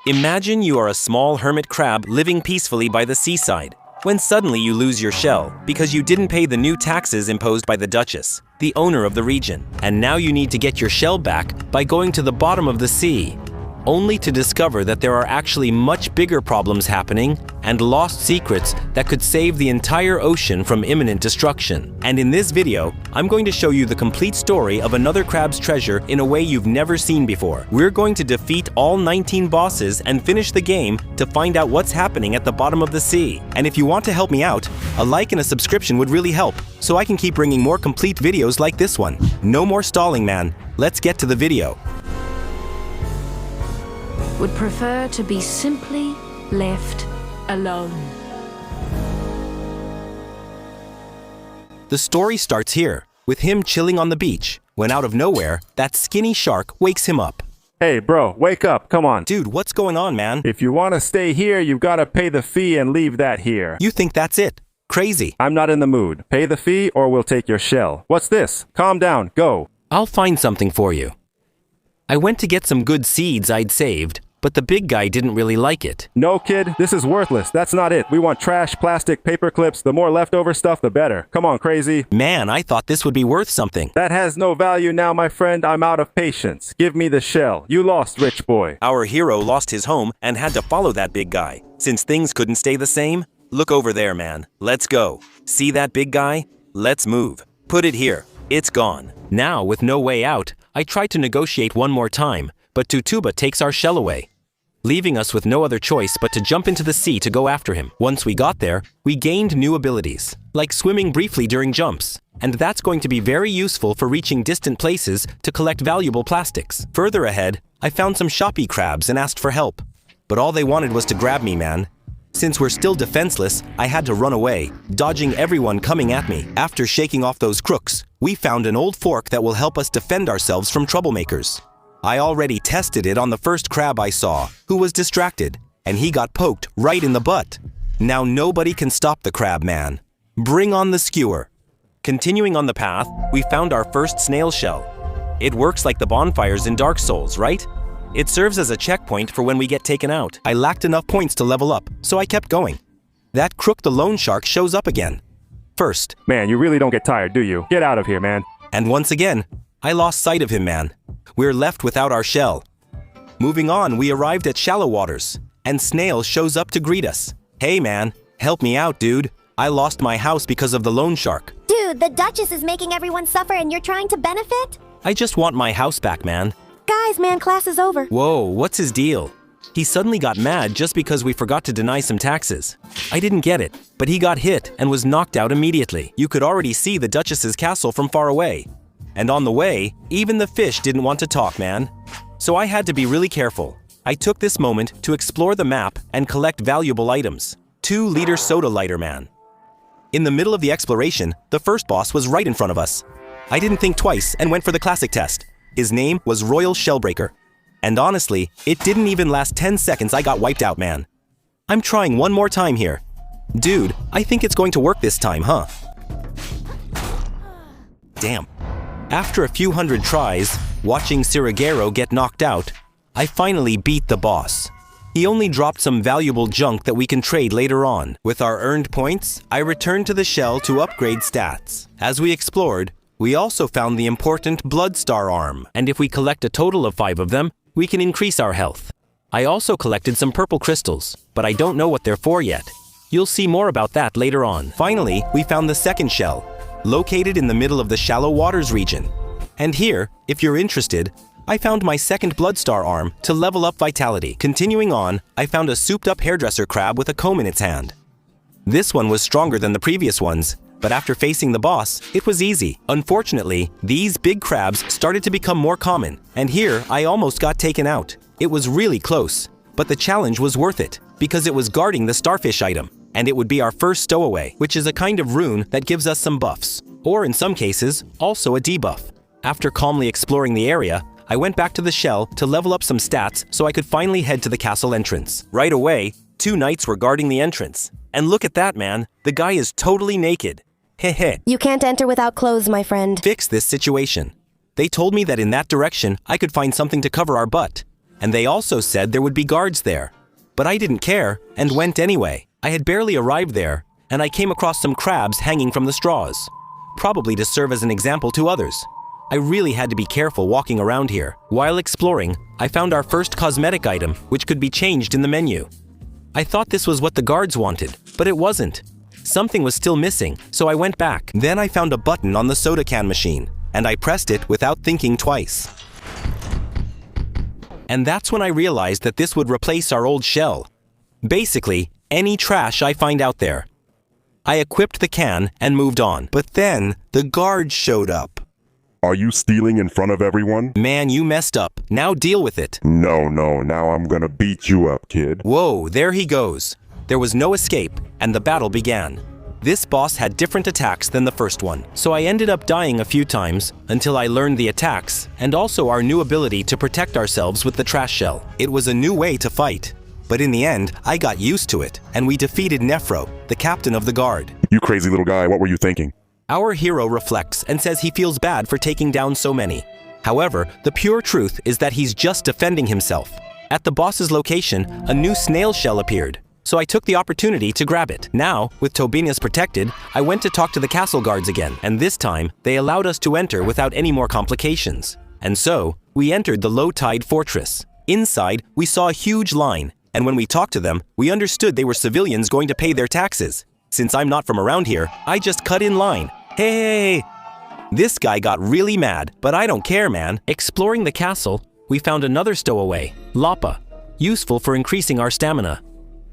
Imagine you are a small hermit crab living peacefully by the seaside, when suddenly you lose your shell because you didn't pay the new taxes imposed by the Duchess, the owner of the region. And now you need to get your shell back by going to the bottom of the sea, only to discover that there are actually much bigger problems happening and lost secrets that could save the entire ocean from imminent destruction. And in this video, I'm going to show you the complete story of another crab's treasure in a way you've never seen before. We're going to defeat all 19 bosses and finish the game to find out what's happening at the bottom of the sea. And if you want to help me out, a like and a subscription would really help, so I can keep bringing more complete videos like this one. No more stalling, man. Let's get to the video. Would prefer to be simply left alone. The story starts here, with him chilling on the beach, when out of nowhere, that skinny shark wakes him up. Hey bro, wake up, come on. Dude, what's going on, man? If you want to stay here, you've got to pay the fee and leave that here. You think that's it? Crazy. I'm not in the mood. Pay the fee or we'll take your shell. What's this? Calm down, go. I'll find something for you. I went to get some good seeds I'd saved, but the big guy didn't really like it. No, kid, this is worthless. That's not it. We want trash, plastic, paper clips. The more leftover stuff, the better. Come on, crazy. Man, I thought this would be worth something. That has no value now, my friend. I'm out of patience. Give me the shell. You lost, rich boy. Our hero lost his home and had to follow that big guy. Since things couldn't stay the same, look over there, man. Let's go. See that big guy? Let's move. Put it here. It's gone. Now, with no way out, I tried to negotiate one more time, but Tutuba takes our shell away, leaving us with no other choice but to jump into the sea to go after him. Once we got there, we gained new abilities, like swimming briefly during jumps, and that's going to be very useful for reaching distant places to collect valuable plastics. Further ahead, I found some shoppy crabs and asked for help, but all they wanted was to grab me, man. Since we're still defenseless, I had to run away, dodging everyone coming at me. After shaking off those crooks, we found an old fork that will help us defend ourselves from troublemakers. I already tested it on the first crab I saw, who was distracted, and he got poked right in the butt. Now nobody can stop the crab man. Bring on the skewer. Continuing on the path, we found our first snail shell. It works like the bonfires in Dark Souls, right? It serves as a checkpoint for when we get taken out. I lacked enough points to level up, so I kept going. That crook the lone shark shows up again. First. Man, you really don't get tired, do you? Get out of here, man. And once again, I lost sight of him, man. We're left without our shell. Moving on, we arrived at shallow waters, and Snail shows up to greet us. Hey man, help me out, dude. I lost my house because of the loan shark. Dude, the Duchess is making everyone suffer and you're trying to benefit? I just want my house back, man. Guys, man, class is over. Whoa, what's his deal? He suddenly got mad just because we forgot to deny some taxes. I didn't get it, but he got hit and was knocked out immediately. You could already see the Duchess's castle from far away. And on the way, even the fish didn't want to talk, man. So I had to be really careful. I took this moment to explore the map and collect valuable items. 2-liter soda lighter, man. In the middle of the exploration, the first boss was right in front of us. I didn't think twice and went for the classic test. His name was Royal Shellbreaker. And honestly, it didn't even last 10 seconds I got wiped out, man. I'm trying one more time here. Dude, I think it's going to work this time, huh? Damn. After a few hundred tries, watching Sirigero get knocked out, I finally beat the boss. He only dropped some valuable junk that we can trade later on. With our earned points, I returned to the shell to upgrade stats. As we explored, we also found the important Blood Star arm, and if we collect a total of 5 of them, we can increase our health. I also collected some purple crystals, but I don't know what they're for yet. You'll see more about that later on. Finally, we found the second shell, located in the middle of the shallow waters region. And here, if you're interested, I found my second Blood Star arm to level up vitality. Continuing on, I found a souped-up hairdresser crab with a comb in its hand. This one was stronger than the previous ones, but after facing the boss, it was easy. Unfortunately, these big crabs started to become more common, and here I almost got taken out. It was really close, but the challenge was worth it, because it was guarding the starfish item, and it would be our first stowaway, which is a kind of rune that gives us some buffs, or in some cases, also a debuff. After calmly exploring the area, I went back to the shell to level up some stats so I could finally head to the castle entrance. Right away, 2 knights were guarding the entrance. And look at that, man. The guy is totally naked. Heh. You can't enter without clothes, my friend. Fix this situation. They told me that in that direction, I could find something to cover our butt. and they also said there would be guards there. But I didn't care and went anyway. I had barely arrived there, and I came across some crabs hanging from the straws, probably to serve as an example to others. I really had to be careful walking around here. While exploring, I found our first cosmetic item, which could be changed in the menu. I thought this was what the guards wanted, but it wasn't. Something was still missing, so I went back. Then I found a button on the soda can machine, and I pressed it without thinking twice. And that's when I realized that this would replace our old shell. Basically, any trash I find out there. I equipped the can and moved on, but then the guards showed up. Are you stealing in front of everyone? Man, you messed up. Now deal with it. No, now I'm gonna beat you up, kid. Whoa, there he goes. There was no escape, and the battle began. This boss had different attacks than the first one, so I ended up dying a few times until I learned the attacks and also our new ability to protect ourselves with the trash shell. It was a new way to fight, but in the end, I got used to it, and we defeated Nephro, the captain of the guard. You crazy little guy, what were you thinking? Our hero reflects and says he feels bad for taking down so many. However, the pure truth is that he's just defending himself. At the boss's location, a new snail shell appeared, so I took the opportunity to grab it. Now, with Tobinius protected, I went to talk to the castle guards again, and this time, they allowed us to enter without any more complications. And so, we entered the low-tide fortress. Inside, we saw a huge line, and when we talked to them, we understood they were civilians going to pay their taxes. Since I'm not from around here, I just cut in line. Hey! This guy got really mad, but I don't care, man. Exploring the castle, we found another stowaway, Lapa, useful for increasing our stamina.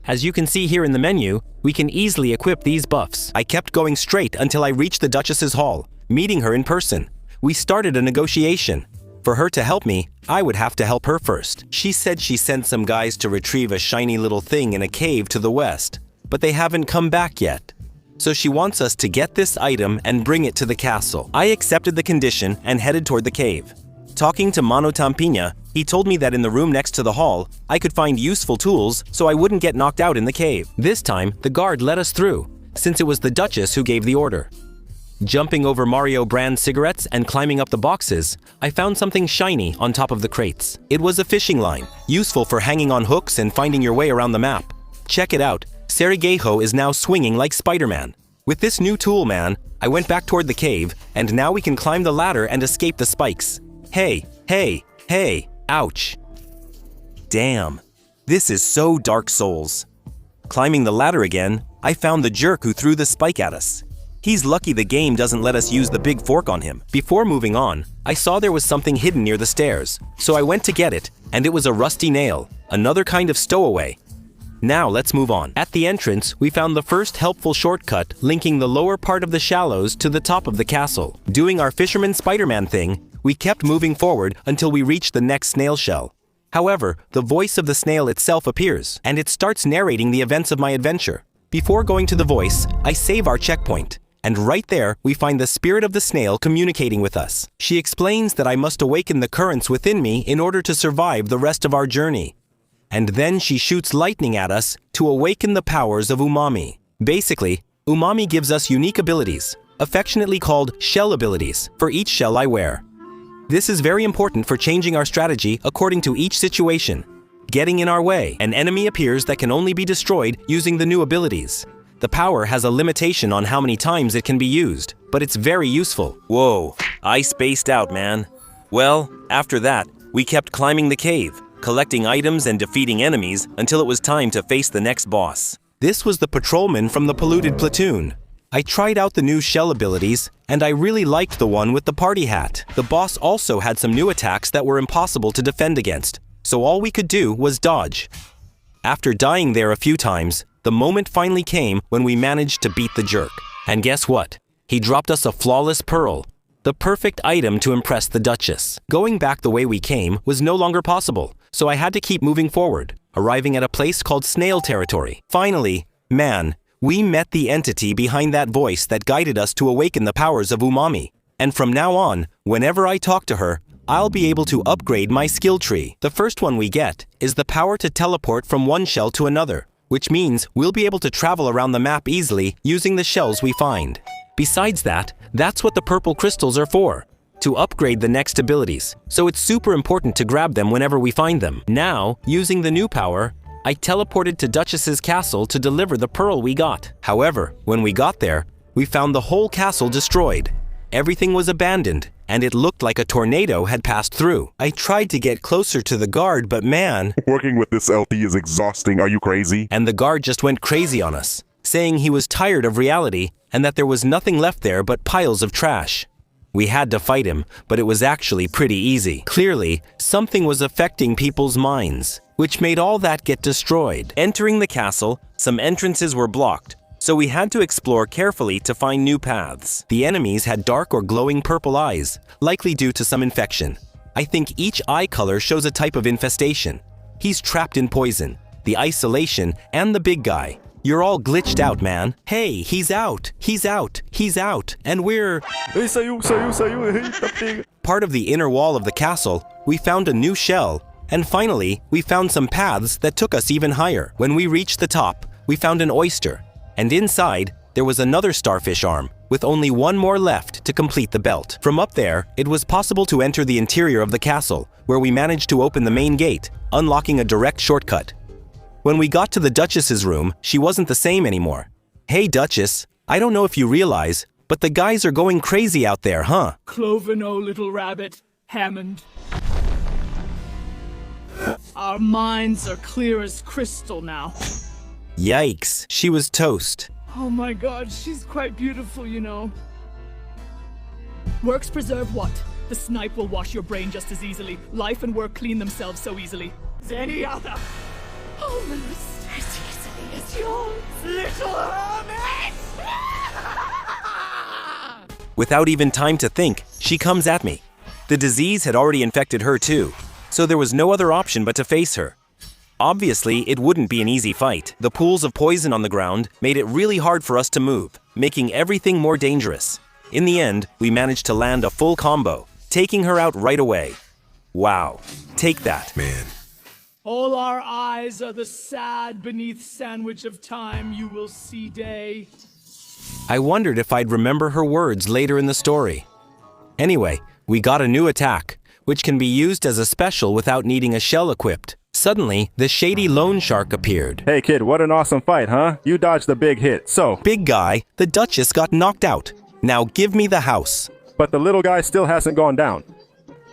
As you can see here in the menu, we can easily equip these buffs. I kept going straight until I reached the Duchess's hall, meeting her in person. We started a negotiation. For her to help me, I would have to help her first. She said she sent some guys to retrieve a shiny little thing in a cave to the west, but they haven't come back yet. So she wants us to get this item and bring it to the castle. I accepted the condition and headed toward the cave. Talking to Mano Tampina, he told me that in the room next to the hall, I could find useful tools so I wouldn't get knocked out in the cave. This time, the guard let us through, since it was the Duchess who gave the order. Jumping over Mario brand cigarettes and climbing up the boxes, I found something shiny on top of the crates. It was a fishing line, useful for hanging on hooks and finding your way around the map. Check it out. Sarajevo is now swinging like Spider-Man. With this new tool, man, I went back toward the cave, and now we can climb the ladder and escape the spikes. Hey, ouch. Damn, this is so Dark Souls. Climbing the ladder again, I found the jerk who threw the spike at us. He's lucky the game doesn't let us use the big fork on him. Before moving on, I saw there was something hidden near the stairs, so I went to get it, and it was a rusty nail, another kind of stowaway. Now let's move on. At the entrance, we found the first helpful shortcut linking the lower part of the shallows to the top of the castle. Doing our fisherman Spider-Man thing, we kept moving forward until we reached the next snail shell. However, the voice of the snail itself appears, and it starts narrating the events of my adventure. Before going to the voice, I save our checkpoint, and right there, we find the spirit of the snail communicating with us. She explains that I must awaken the currents within me in order to survive the rest of our journey. And then she shoots lightning at us to awaken the powers of umami. Basically, umami gives us unique abilities, affectionately called shell abilities, for each shell I wear. This is very important for changing our strategy according to each situation. Getting in our way, an enemy appears that can only be destroyed using the new abilities. The power has a limitation on how many times it can be used, but it's very useful. Whoa, I spaced out, man. Well, after that, we kept climbing the cave, collecting items and defeating enemies until it was time to face the next boss. This was the patrolman from the polluted platoon. I tried out the new shell abilities, and I really liked the one with the party hat. The boss also had some new attacks that were impossible to defend against, so all we could do was dodge. After dying there a few times, the moment finally came when we managed to beat the jerk. And guess what? He dropped us a flawless pearl, the perfect item to impress the Duchess. Going back the way we came was no longer possible, so I had to keep moving forward, arriving at a place called Snail Territory. Finally, man, we met the entity behind that voice that guided us to awaken the powers of umami. And from now on, whenever I talk to her, I'll be able to upgrade my skill tree. The first one we get is the power to teleport from one shell to another, which means we'll be able to travel around the map easily using the shells we find. Besides that, that's what the purple crystals are for, to upgrade the next abilities, so it's super important to grab them whenever we find them. Now, using the new power, I teleported to Duchess's castle to deliver the pearl we got. However, when we got there, we found the whole castle destroyed. Everything was abandoned, and it looked like a tornado had passed through. I tried to get closer to the guard, but man... Working with this LT is exhausting. Are you crazy? And the guard just went crazy on us, saying he was tired of reality and that there was nothing left there but piles of trash. We had to fight him, but it was actually pretty easy. Clearly, something was affecting people's minds, which made all that get destroyed. Entering the castle, some entrances were blocked, so we had to explore carefully to find new paths. The enemies had dark or glowing purple eyes, likely due to some infection. I think each eye color shows a type of infestation. He's trapped in poison, the isolation, and the big guy. You're all glitched out, man. Hey, he's out, he's out, he's out, and we're... Saiu. Eita, pega. Part of the inner wall of the castle, we found a new shell, and finally, we found some paths that took us even higher. When we reached the top, we found an oyster, and inside, there was another starfish arm, with only one more left to complete the belt. From up there, it was possible to enter the interior of the castle, where we managed to open the main gate, unlocking a direct shortcut. When we got to the Duchess's room, she wasn't the same anymore. Hey, Duchess, I don't know if you realize, but the guys are going crazy out there, huh? Cloven, oh little rabbit, Hammond. Our minds are clear as crystal now. Yikes, she was toast. Oh my god, she's quite beautiful, you know. Works preserve what? The snipe will wash your brain just as easily. Life and work clean themselves so easily as any other. Oh, the necessity is yours, little hermit! Without even time to think, she comes at me. The disease had already infected her too, so there was no other option but to face her. Obviously, it wouldn't be an easy fight. The pools of poison on the ground made it really hard for us to move, making everything more dangerous. In the end, we managed to land a full combo, taking her out right away. Wow, take that. Man. All our eyes are the sad beneath sandwich of time you will see day. I wondered if I'd remember her words later in the story. Anyway, we got a new attack, which can be used as a special without needing a shell equipped. Suddenly, the shady loan shark appeared. Hey kid, what an awesome fight, huh? You dodged the big hit, so... Big guy, the Duchess got knocked out. Now give me the house. But the little guy still hasn't gone down.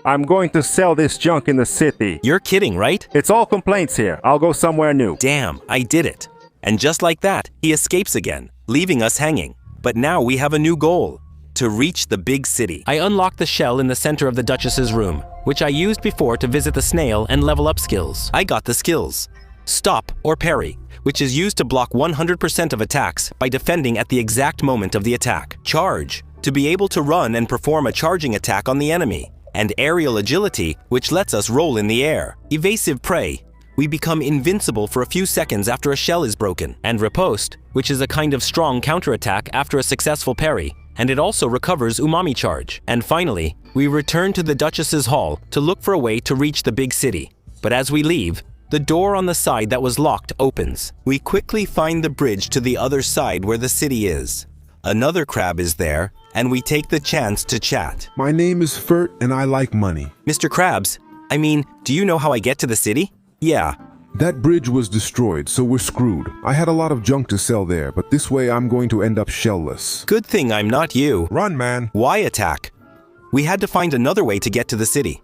I'm going to sell this junk in the city. You're kidding, right? It's all complaints here. I'll go somewhere new. Damn, I did it. And just like that, he escapes again, leaving us hanging. But now we have a new goal. To reach the big city. I unlocked the shell in the center of the Duchess's room, which I used before to visit the snail and level up skills. I got the skills. Stop or parry, which is used to block 100% of attacks by defending at the exact moment of the attack. Charge, to be able to run and perform a charging attack on the enemy. And aerial agility, which lets us roll in the air. Evasive prey, we become invincible for a few seconds after a shell is broken. And riposte, which is a kind of strong counterattack after a successful parry, and it also recovers umami charge. And finally, we return to the Duchess's hall to look for a way to reach the big city. But as we leave, the door on the side that was locked opens. We quickly find the bridge to the other side where the city is. Another crab is there, and we take the chance to chat. My name is Fert, and I like money. Mr. Krabs, I mean, do you know how I get to the city? Yeah. That bridge was destroyed, so we're screwed. I had a lot of junk to sell there, but this way I'm going to end up shellless. Good thing I'm not you. Run, man. Why attack? We had to find another way to get to the city.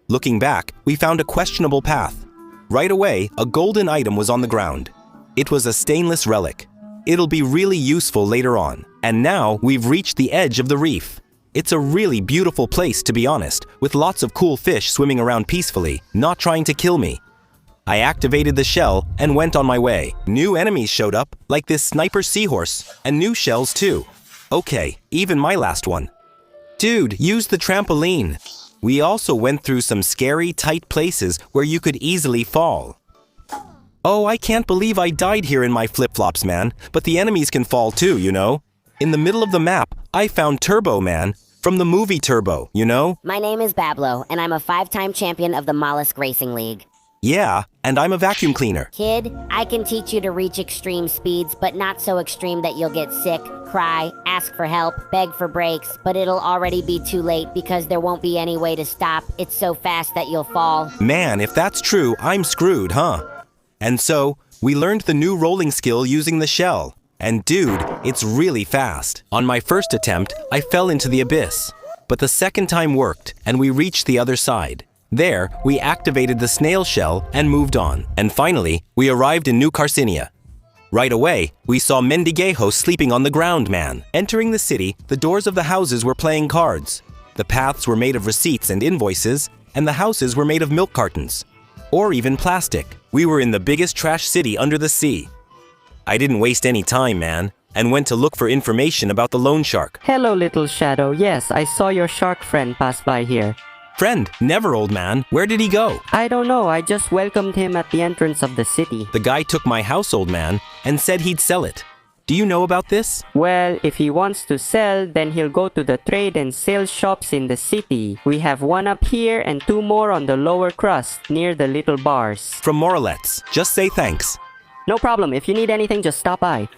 Looking back, we found a questionable path. Right away, a golden item was on the ground. It was a stainless relic. It'll be really useful later on. And now we've reached the edge of the reef. It's a really beautiful place, to be honest, with lots of cool fish swimming around peacefully, not trying to kill me. I activated the shell and went on my way. New enemies showed up, like this sniper seahorse, and new shells too. Okay, even my last one. Dude, use the trampoline. We also went through some scary, tight places where you could easily fall. Oh, I can't believe I died here in my flip-flops, man. But the enemies can fall too, you know? In the middle of the map, I found Turbo Man, from the movie Turbo, you know? My name is Bablo, and I'm a 5-time champion of the Mollusk Racing League. Yeah, and I'm a vacuum cleaner. Kid, I can teach you to reach extreme speeds, but not so extreme that you'll get sick, cry, ask for help, beg for breaks, but it'll already be too late because there won't be any way to stop. It's so fast that you'll fall. Man, if that's true, I'm screwed, huh? And so, we learned the new rolling skill using the shell. And dude, it's really fast. On my first attempt, I fell into the abyss. But the second time worked, and we reached the other side. There, we activated the snail shell and moved on. And finally, we arrived in New Carcinia. Right away, we saw Mendigejos sleeping on the ground, man. Entering the city, the doors of the houses were playing cards. The paths were made of receipts and invoices, and the houses were made of milk cartons. Or even plastic. We were in the biggest trash city under the sea. I didn't waste any time, man, and went to look for information about the loan shark. Hello, little shadow. Yes, I saw your shark friend pass by here. Friend, never, old man. Where did he go? I don't know. I just welcomed him at the entrance of the city. The guy took my house, old man, and said he'd sell it. Do you know about this? Well, if he wants to sell, then he'll go to the trade and sales shops in the city. We have one up here and 2 more on the lower crust, near the little bars. From Moralettes. Just say thanks. No problem. If you need anything, just stop by.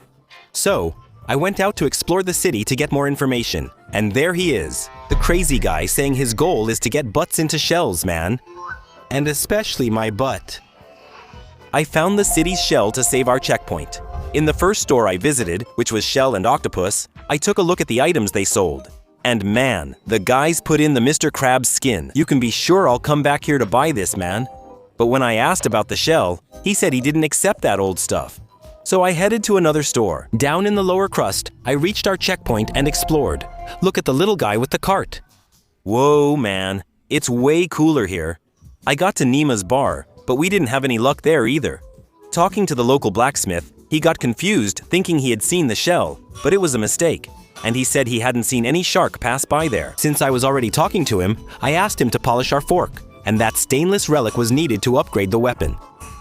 So, I went out to explore the city to get more information. And there he is, the crazy guy saying his goal is to get butts into shells, man. And especially my butt. I found the city's shell to save our checkpoint. In the first store I visited, which was Shell and Octopus, I took a look at the items they sold. And man, the guys put in the Mr. Krabs skin. You can be sure I'll come back here to buy this, man. But when I asked about the shell, he said he didn't accept that old stuff. So I headed to another store. Down in the lower crust, I reached our checkpoint and explored. Look at the little guy with the cart. Whoa, man. It's way cooler here. I got to Nima's bar, but we didn't have any luck there either. Talking to the local blacksmith, he got confused thinking he had seen the shell, but it was a mistake. And he said he hadn't seen any shark pass by there. Since I was already talking to him, I asked him to polish our fork, and that stainless relic was needed to upgrade the weapon.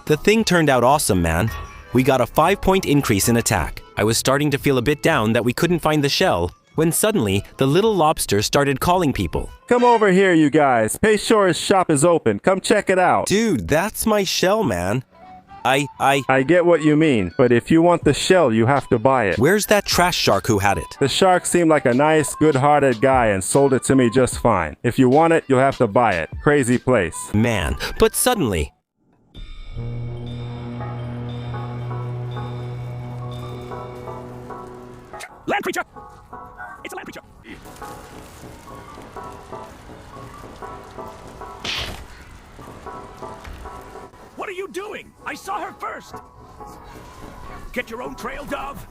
The thing turned out awesome, man. We got a 5-point increase in attack. I was starting to feel a bit down that we couldn't find the shell, when suddenly, the little lobster started calling people. Come over here, you guys. Payshore's shop is open. Come check it out. Dude, that's my shell, man. I get what you mean, but if you want the shell, you have to buy it. Where's that trash shark who had it? The shark seemed like a nice, good-hearted guy and sold it to me just fine. If you want it, you'll have to buy it. Crazy place. Man, but suddenly... Land creature! It's a land creature! What are you doing? I saw her first! Get your own trail, dove!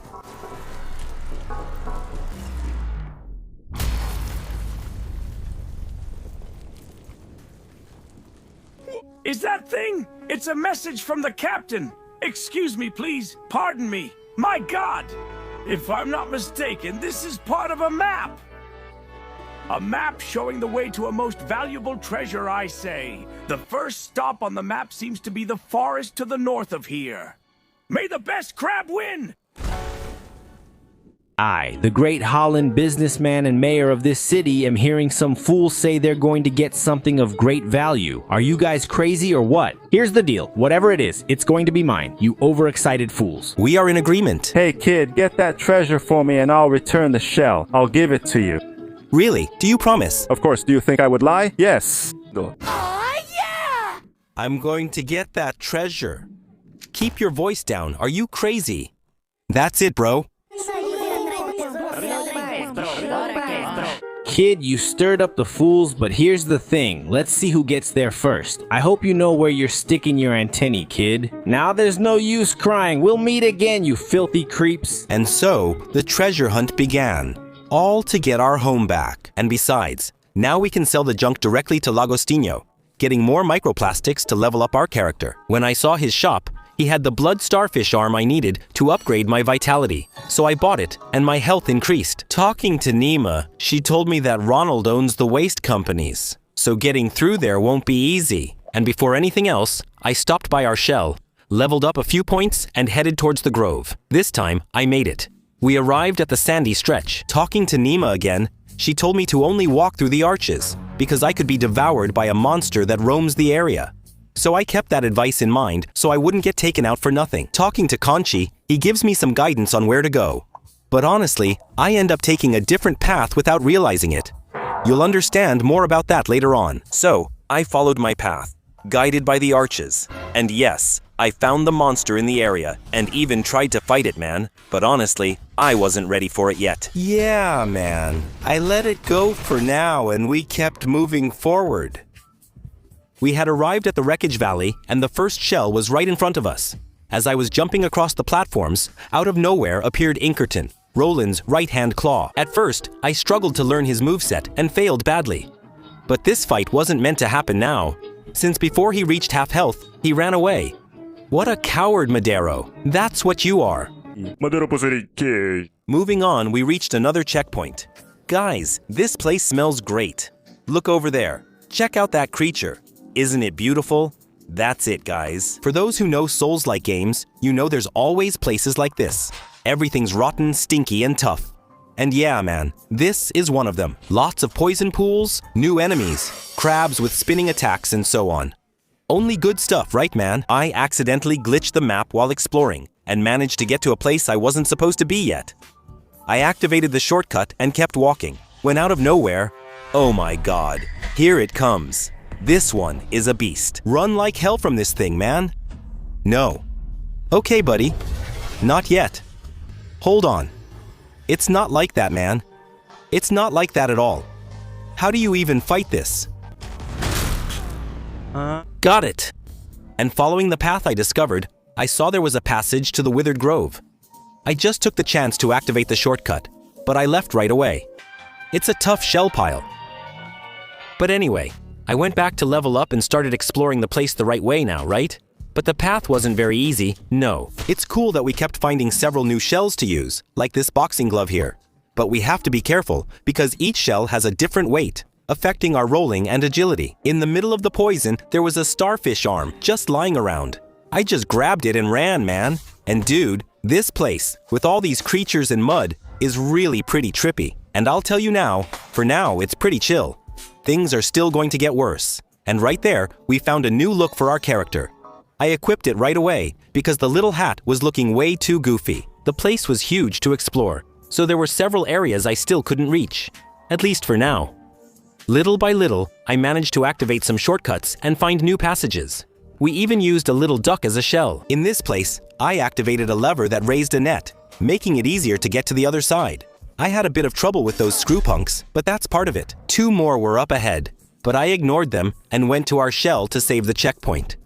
Is that thing? It's a message from the captain! Excuse me, please. Pardon me. My God! If I'm not mistaken, this is part of a map! A map showing the way to a most valuable treasure, I say. The first stop on the map seems to be the forest to the north of here. May the best crab win! I, the great Holland businessman and mayor of this city, am hearing some fools say they're going to get something of great value. Are you guys crazy or what? Here's the deal. Whatever it is, it's going to be mine, you overexcited fools. We are in agreement. Hey kid, get that treasure for me and I'll return the shell. I'll give it to you. Really? Do you promise? Of course, do you think I would lie? Yes. Yeah! I'm going to get that treasure. Keep your voice down. Are you crazy? That's it, bro. Kid, you stirred up the fools, but here's the thing. Let's see who gets there first. I hope you know where you're sticking your antennae, kid. Now there's no use crying. We'll meet again, you filthy creeps. And so, the treasure hunt began. All to get our home back. And besides, now we can sell the junk directly to Lagostinho, getting more microplastics to level up our character. When I saw his shop, he had the blood starfish arm I needed to upgrade my vitality. So I bought it, and my health increased. Talking to Nima, she told me that Ronald owns the waste companies. So getting through there won't be easy. And before anything else, I stopped by our shell, leveled up a few points, and headed towards the grove. This time, I made it. We arrived at the sandy stretch. Talking to Nima again, she told me to only walk through the arches, because I could be devoured by a monster that roams the area. So I kept that advice in mind so I wouldn't get taken out for nothing. Talking to Conchi, he gives me some guidance on where to go. But honestly, I end up taking a different path without realizing it. You'll understand more about that later on. So, I followed my path, guided by the arches. And yes, I found the monster in the area and even tried to fight it, man. But honestly, I wasn't ready for it yet. Yeah, man. I let it go for now and we kept moving forward. We had arrived at the wreckage valley and the first shell was right in front of us. As I was jumping across the platforms, out of nowhere appeared Inkerton, Roland's right-hand claw. At first, I struggled to learn his moveset and failed badly. But this fight wasn't meant to happen now, since before he reached half health, he ran away. What a coward, Madero. That's what you are. Moving on, we reached another checkpoint. Guys, this place smells great. Look over there. Check out that creature. Isn't it beautiful? That's it, guys. For those who know Souls-like games, you know there's always places like this. Everything's rotten, stinky, and tough. And yeah, man, this is one of them. Lots of poison pools, new enemies, crabs with spinning attacks, and so on. Only good stuff, right, man? I accidentally glitched the map while exploring and managed to get to a place I wasn't supposed to be yet. I activated the shortcut and kept walking, when out of nowhere, oh my god, here it comes. This one is a beast. Run like hell from this thing, man. No. Okay, buddy. Not yet. Hold on. It's not like that, man. It's not like that at all. How do you even fight this? Got it. And following the path I discovered, I saw there was a passage to the Withered Grove. I just took the chance to activate the shortcut, but I left right away. It's a tough shell pile. But anyway, I went back to level up and started exploring the place the right way now, right? But the path wasn't very easy, no. It's cool that we kept finding several new shells to use, like this boxing glove here. But we have to be careful, because each shell has a different weight, affecting our rolling and agility. In the middle of the poison, there was a starfish arm just lying around. I just grabbed it and ran, man. And dude, this place, with all these creatures and mud, is really pretty trippy. And I'll tell you now, for now, it's pretty chill. Things are still going to get worse. And right there, we found a new look for our character. I equipped it right away because the little hat was looking way too goofy. The place was huge to explore, so there were several areas I still couldn't reach. At least for now. Little by little, I managed to activate some shortcuts and find new passages. We even used a little duck as a shell. In this place, I activated a lever that raised a net, making it easier to get to the other side. I had a bit of trouble with those screw punks, but that's part of it. 2 more were up ahead, but I ignored them and went to our shell to save the checkpoint.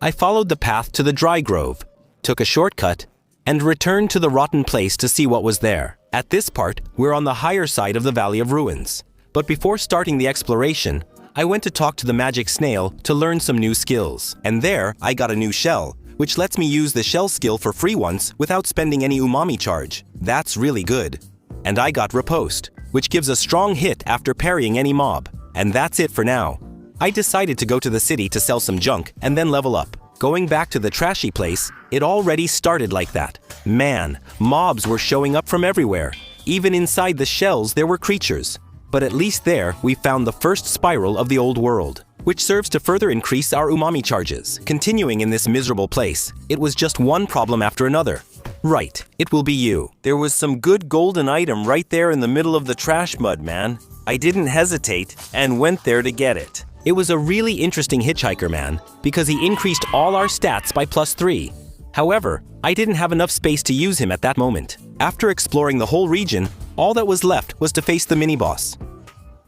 I followed the path to the dry grove, took a shortcut, and returned to the rotten place to see what was there. At this part, we're on the higher side of the Valley of Ruins. But before starting the exploration, I went to talk to the magic snail to learn some new skills. And there, I got a new shell, which lets me use the shell skill for free once without spending any umami charge. That's really good. And I got Riposte, which gives a strong hit after parrying any mob. And that's it for now. I decided to go to the city to sell some junk and then level up. Going back to the trashy place, it already started like that. Man, mobs were showing up from everywhere. Even inside the shells there were creatures. But at least there, we found the first spiral of the old world, which serves to further increase our umami charges. Continuing in this miserable place, it was just one problem after another. Right, it will be you. There was some good golden item right there in the middle of the trash mud, man. I didn't hesitate and went there to get it. It was a really interesting hitchhiker, man, because he increased all our stats by +3. However, I didn't have enough space to use him at that moment. After exploring the whole region, all that was left was to face the mini-boss.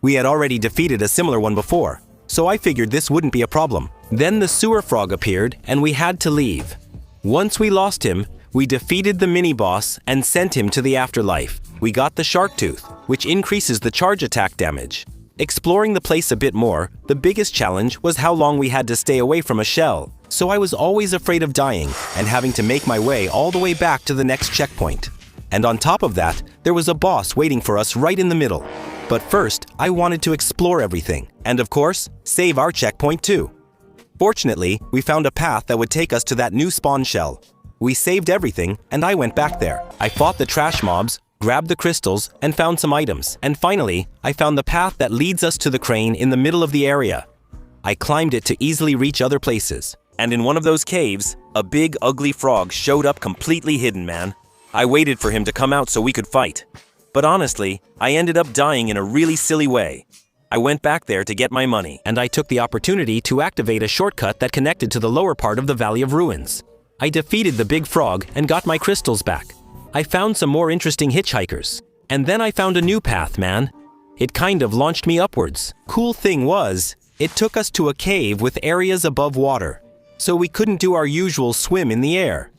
We had already defeated a similar one before, so I figured this wouldn't be a problem. Then the sewer frog appeared, and we had to leave. Once we lost him, we defeated the mini-boss and sent him to the afterlife. We got the shark tooth, which increases the charge attack damage. Exploring the place a bit more, the biggest challenge was how long we had to stay away from a shell. So I was always afraid of dying and having to make my way all the way back to the next checkpoint. And on top of that, there was a boss waiting for us right in the middle. But first, I wanted to explore everything, and of course, save our checkpoint too. Fortunately, we found a path that would take us to that new spawn shell. We saved everything, and I went back there. I fought the trash mobs, grabbed the crystals, and found some items. And finally, I found the path that leads us to the crane in the middle of the area. I climbed it to easily reach other places. And in one of those caves, a big, ugly frog showed up completely hidden, man. I waited for him to come out so we could fight. But honestly, I ended up dying in a really silly way. I went back there to get my money, and I took the opportunity to activate a shortcut that connected to the lower part of the Valley of Ruins. I defeated the big frog and got my crystals back. I found some more interesting hitchhikers. And then I found a new path, man. It kind of launched me upwards. Cool thing was, it took us to a cave with areas above water, so we couldn't do our usual swim in the air.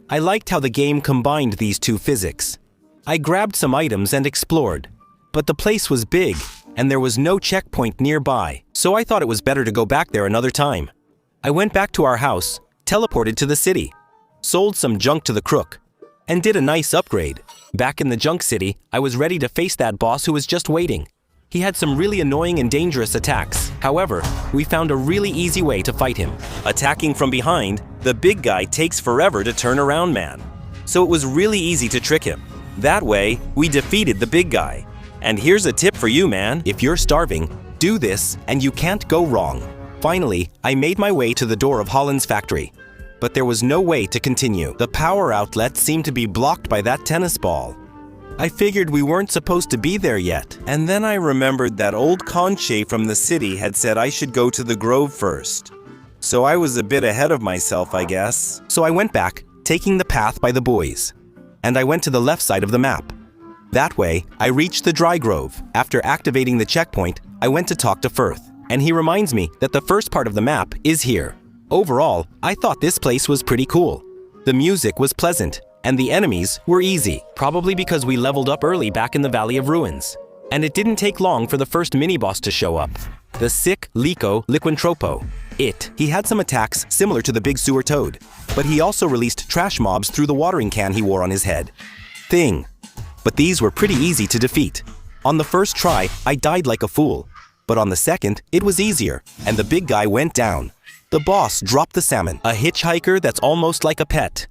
I liked how the game combined these two physics. I grabbed some items and explored, but the place was big, and there was no checkpoint nearby, so I thought it was better to go back there another time. I went back to our house, teleported to the city, sold some junk to the crook, and did a nice upgrade. Back in the junk city, I was ready to face that boss who was just waiting. He had some really annoying and dangerous attacks. However, we found a really easy way to fight him. Attacking from behind, the big guy takes forever to turn around, man. So it was really easy to trick him. That way, we defeated the big guy. And here's a tip for you, man. If you're starving, do this and you can't go wrong. Finally, I made my way to the door of Holland's factory. But there was no way to continue. The power outlet seemed to be blocked by that tennis ball. I figured we weren't supposed to be there yet. And then I remembered that old Conche from the city had said I should go to the grove first. So I was a bit ahead of myself, I guess. So I went back, taking the path by the buoys. And I went to the left side of the map. That way, I reached the dry grove. After activating the checkpoint, I went to talk to Firth. And he reminds me that the first part of the map is here. Overall, I thought this place was pretty cool. The music was pleasant, and the enemies were easy, probably because we leveled up early back in the Valley of Ruins. And it didn't take long for the first mini-boss to show up. The sick Lico Liquantropo. He had some attacks similar to the big sewer toad, but he also released trash mobs through the watering can he wore on his head. But these were pretty easy to defeat. On the first try, I died like a fool. But on the second, it was easier, and the big guy went down. The boss dropped the salmon, a hitchhiker that's almost like a pet.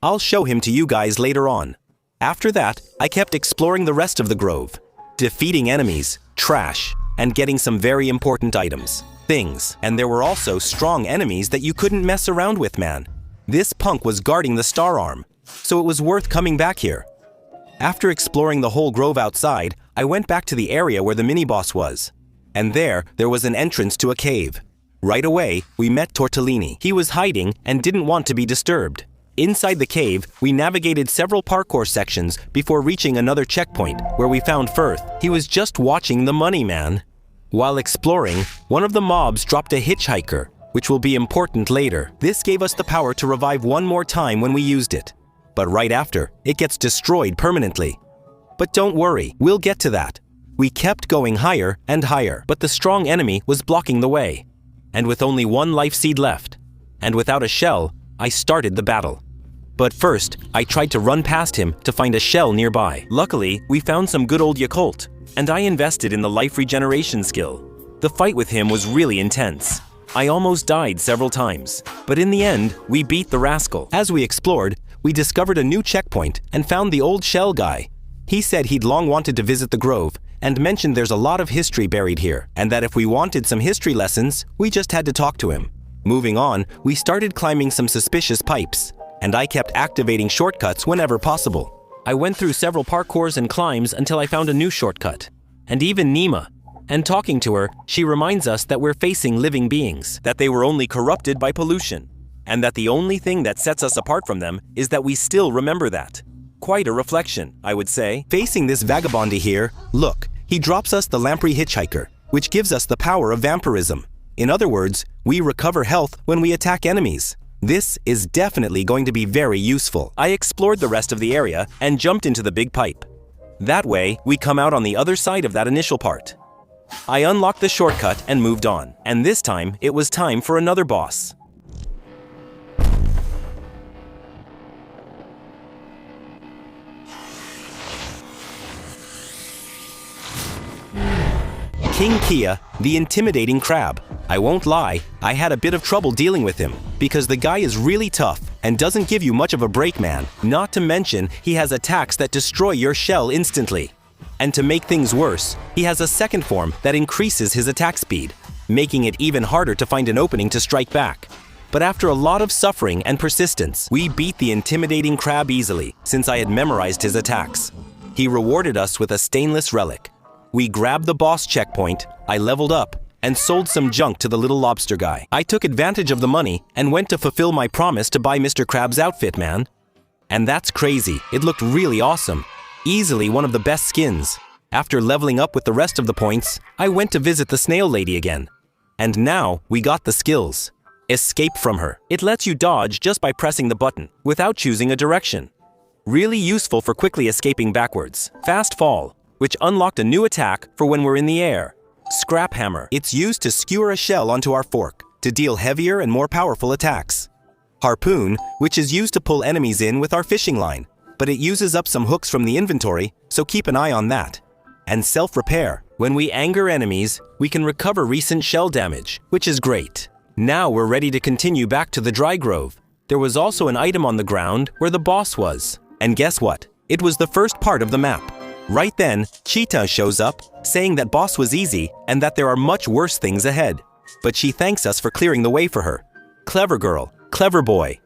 I'll show him to you guys later on. After that, I kept exploring the rest of the grove, defeating enemies, trash, and getting some very important items, things. And there were also strong enemies that you couldn't mess around with, man. This punk was guarding the star arm, so it was worth coming back here. After exploring the whole grove outside, I went back to the area where the mini-boss was. And there was an entrance to a cave. Right away, we met Tortellini. He was hiding and didn't want to be disturbed. Inside the cave, we navigated several parkour sections before reaching another checkpoint where we found Firth. He was just watching the money, man. While exploring, one of the mobs dropped a hitchhiker, which will be important later. This gave us the power to revive one more time when we used it. But right after, it gets destroyed permanently. But don't worry, we'll get to that. We kept going higher and higher, but the strong enemy was blocking the way. And with only one life seed left, and without a shell, I started the battle. But first, I tried to run past him to find a shell nearby. Luckily, we found some good old Yakult, and I invested in the life regeneration skill. The fight with him was really intense. I almost died several times, but in the end, we beat the rascal. As we explored, we discovered a new checkpoint and found the old shell guy. He said he'd long wanted to visit the grove and mentioned there's a lot of history buried here, and that if we wanted some history lessons, we just had to talk to him. Moving on, we started climbing some suspicious pipes, and I kept activating shortcuts whenever possible. I went through several parkours and climbs until I found a new shortcut. And even Nima. And talking to her, she reminds us that we're facing living beings, that they were only corrupted by pollution, and that the only thing that sets us apart from them is that we still remember that. Quite a reflection, I would say. Facing this vagabondy here, look, he drops us the Lamprey Hitchhiker, which gives us the power of vampirism. In other words, we recover health when we attack enemies. This is definitely going to be very useful. I explored the rest of the area and jumped into the big pipe. That way, we come out on the other side of that initial part. I unlocked the shortcut and moved on, and this time, it was time for another boss. King Kia, the intimidating crab. I won't lie, I had a bit of trouble dealing with him, because the guy is really tough and doesn't give you much of a break, man. Not to mention, he has attacks that destroy your shell instantly. And to make things worse, he has a second form that increases his attack speed. making it even harder to find an opening to strike back. But after a lot of suffering and persistence, we beat the intimidating crab easily, since I had memorized his attacks. He rewarded us with a stainless relic. We grabbed the boss checkpoint, I leveled up, and sold some junk to the little lobster guy. I took advantage of the money and went to fulfill my promise to buy Mr. Krabs' outfit, man. And that's crazy, it looked really awesome. Easily one of the best skins. After leveling up with the rest of the points, I went to visit the snail lady again. And now, we got the skills. Escape from her. It lets you dodge just by pressing the button, without choosing a direction. Really useful for quickly escaping backwards. Fast fall, which unlocked a new attack for when we're in the air. Scrap hammer. It's used to skewer a shell onto our fork, to deal heavier and more powerful attacks. Harpoon, which is used to pull enemies in with our fishing line, but it uses up some hooks from the inventory, so keep an eye on that. And self-repair. When we anger enemies, we can recover recent shell damage, which is great. Now we're ready to continue back to the dry grove. There was also an item on the ground where the boss was. And guess what? It was the first part of the map. Right then, Cheetah shows up, saying that boss was easy and that there are much worse things ahead. But she thanks us for clearing the way for her. Clever girl, clever boy.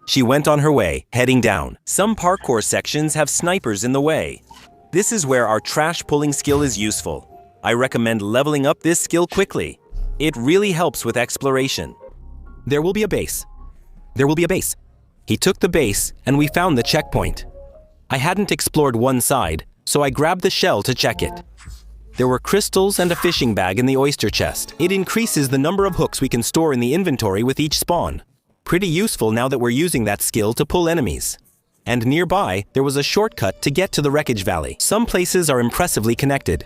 She went on her way, heading down. Some parkour sections have snipers in the way. This is where our trash pulling skill is useful. I recommend leveling up this skill quickly. It really helps with exploration. There will be a base. There will be a base. He took the base, and we found the checkpoint. I hadn't explored one side, so I grabbed the shell to check it. There were crystals and a fishing bag in the oyster chest. It increases the number of hooks we can store in the inventory with each spawn. Pretty useful now that we're using that skill to pull enemies. And nearby, there was a shortcut to get to the wreckage valley. Some places are impressively connected.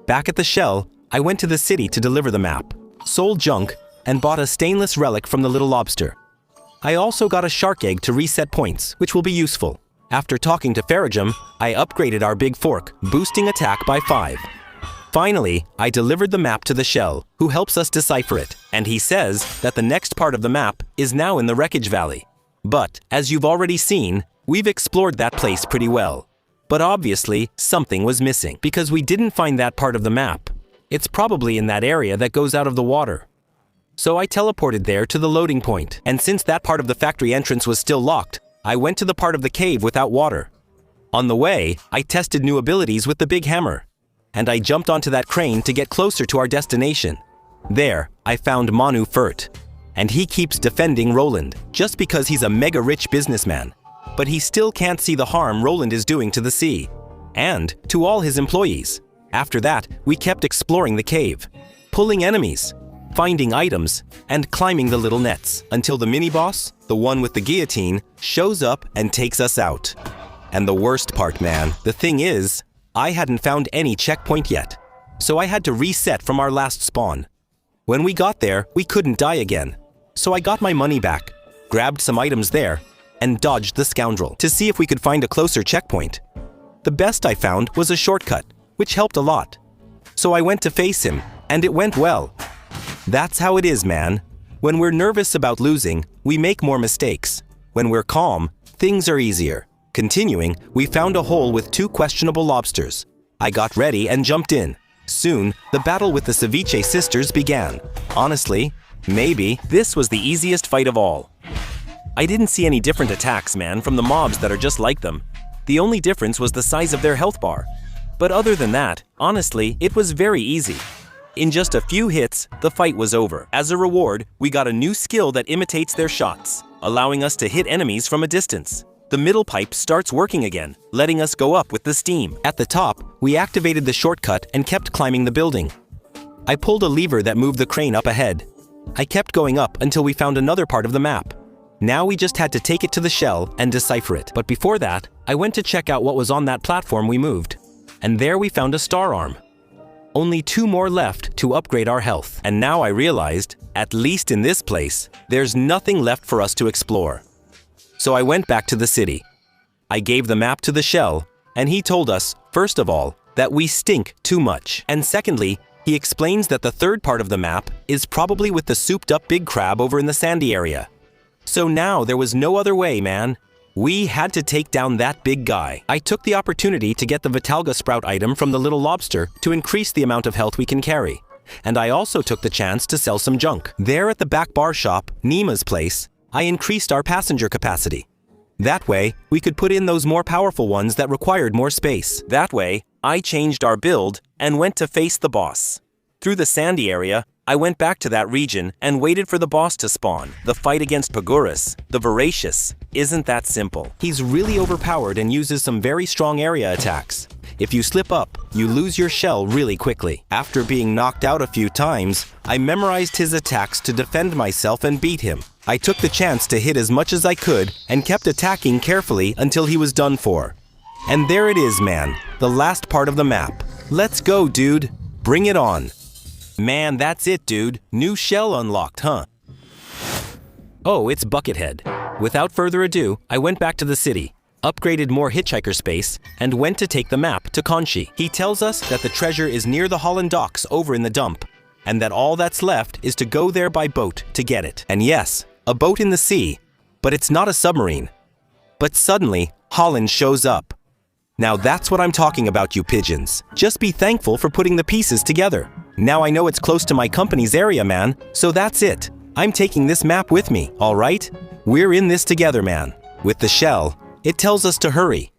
Back at the shell, I went to the city to deliver the map, sold junk, and bought a stainless relic from the little lobster. I also got a shark egg to reset points, which will be useful. After talking to Farajum, I upgraded our big fork, boosting attack by 5. Finally, I delivered the map to the shell, who helps us decipher it, and he says that the next part of the map is now in the wreckage valley. But, as you've already seen, we've explored that place pretty well. But obviously, something was missing, because we didn't find that part of the map. It's probably in that area that goes out of the water. So I teleported there to the loading point, and since that part of the factory entrance was still locked, I went to the part of the cave without water. On the way, I tested new abilities with the big hammer, and I jumped onto that crane to get closer to our destination. There, I found Manu Furt, and he keeps defending Roland, just because he's a mega-rich businessman. But he still can't see the harm Roland is doing to the sea, and to all his employees. After that, we kept exploring the cave, pulling enemies, finding items, and climbing the little nets, until the mini-boss, the one with the guillotine, shows up and takes us out. And the worst part, man, the thing is, I hadn't found any checkpoint yet, so I had to reset from our last spawn. When we got there, we couldn't die again, so I got my money back, grabbed some items there, and dodged the scoundrel to see if we could find a closer checkpoint. The best I found was a shortcut, which helped a lot. So I went to face him, and it went well. That's how it is, man. When we're nervous about losing, we make more mistakes. When we're calm, things are easier. Continuing, we found a hole with 2 questionable lobsters. I got ready and jumped in. Soon, the battle with the Ceviche sisters began. Honestly, maybe this was the easiest fight of all. I didn't see any different attacks, man, from the mobs that are just like them. The only difference was the size of their health bar. But other than that, honestly, it was very easy. In just a few hits, the fight was over. As a reward, we got a new skill that imitates their shots, allowing us to hit enemies from a distance. The middle pipe starts working again, letting us go up with the steam. At the top, we activated the shortcut and kept climbing the building. I pulled a lever that moved the crane up ahead. I kept going up until we found another part of the map. Now we just had to take it to the shell and decipher it. But before that, I went to check out what was on that platform we moved. And there we found a star arm. Only 2 more left to upgrade our health. And now I realized, at least in this place, there's nothing left for us to explore. So I went back to the city. I gave the map to the shell, and he told us, first of all, that we stink too much. And secondly, he explains that the third part of the map is probably with the souped-up big crab over in the sandy area. So now there was no other way, man. We had to take down that big guy. I took the opportunity to get the Vitalga Sprout item from the little lobster to increase the amount of health we can carry. and I also took the chance to sell some junk. There at the back bar shop, Nima's place, I increased our passenger capacity. That way, we could put in those more powerful ones that required more space. That way, I changed our build and went to face the boss. Through the sandy area, I went back to that region and waited for the boss to spawn. The fight against Pagurus, the Voracious, isn't that simple. He's really overpowered and uses some very strong area attacks. If you slip up, you lose your shell really quickly. After being knocked out a few times, I memorized his attacks to defend myself and beat him. I took the chance to hit as much as I could and kept attacking carefully until he was done for. And there it is, man, the last part of the map. Let's go, dude. Bring it on. Man, that's it, dude. New shell unlocked, huh? Oh, it's Buckethead. Without further ado, I went back to the city, upgraded more hitchhiker space, and went to take the map to Conchi. He tells us that the treasure is near the Holland docks over in the dump, and that all that's left is to go there by boat to get it. And yes, a boat in the sea, but it's not a submarine. But suddenly, Holland shows up. Now that's what I'm talking about, you pigeons. Just be thankful for putting the pieces together. Now I know it's close to my company's area, man, so that's it. I'm taking this map with me, all right? We're in this together, man. With the shell, it tells us to hurry.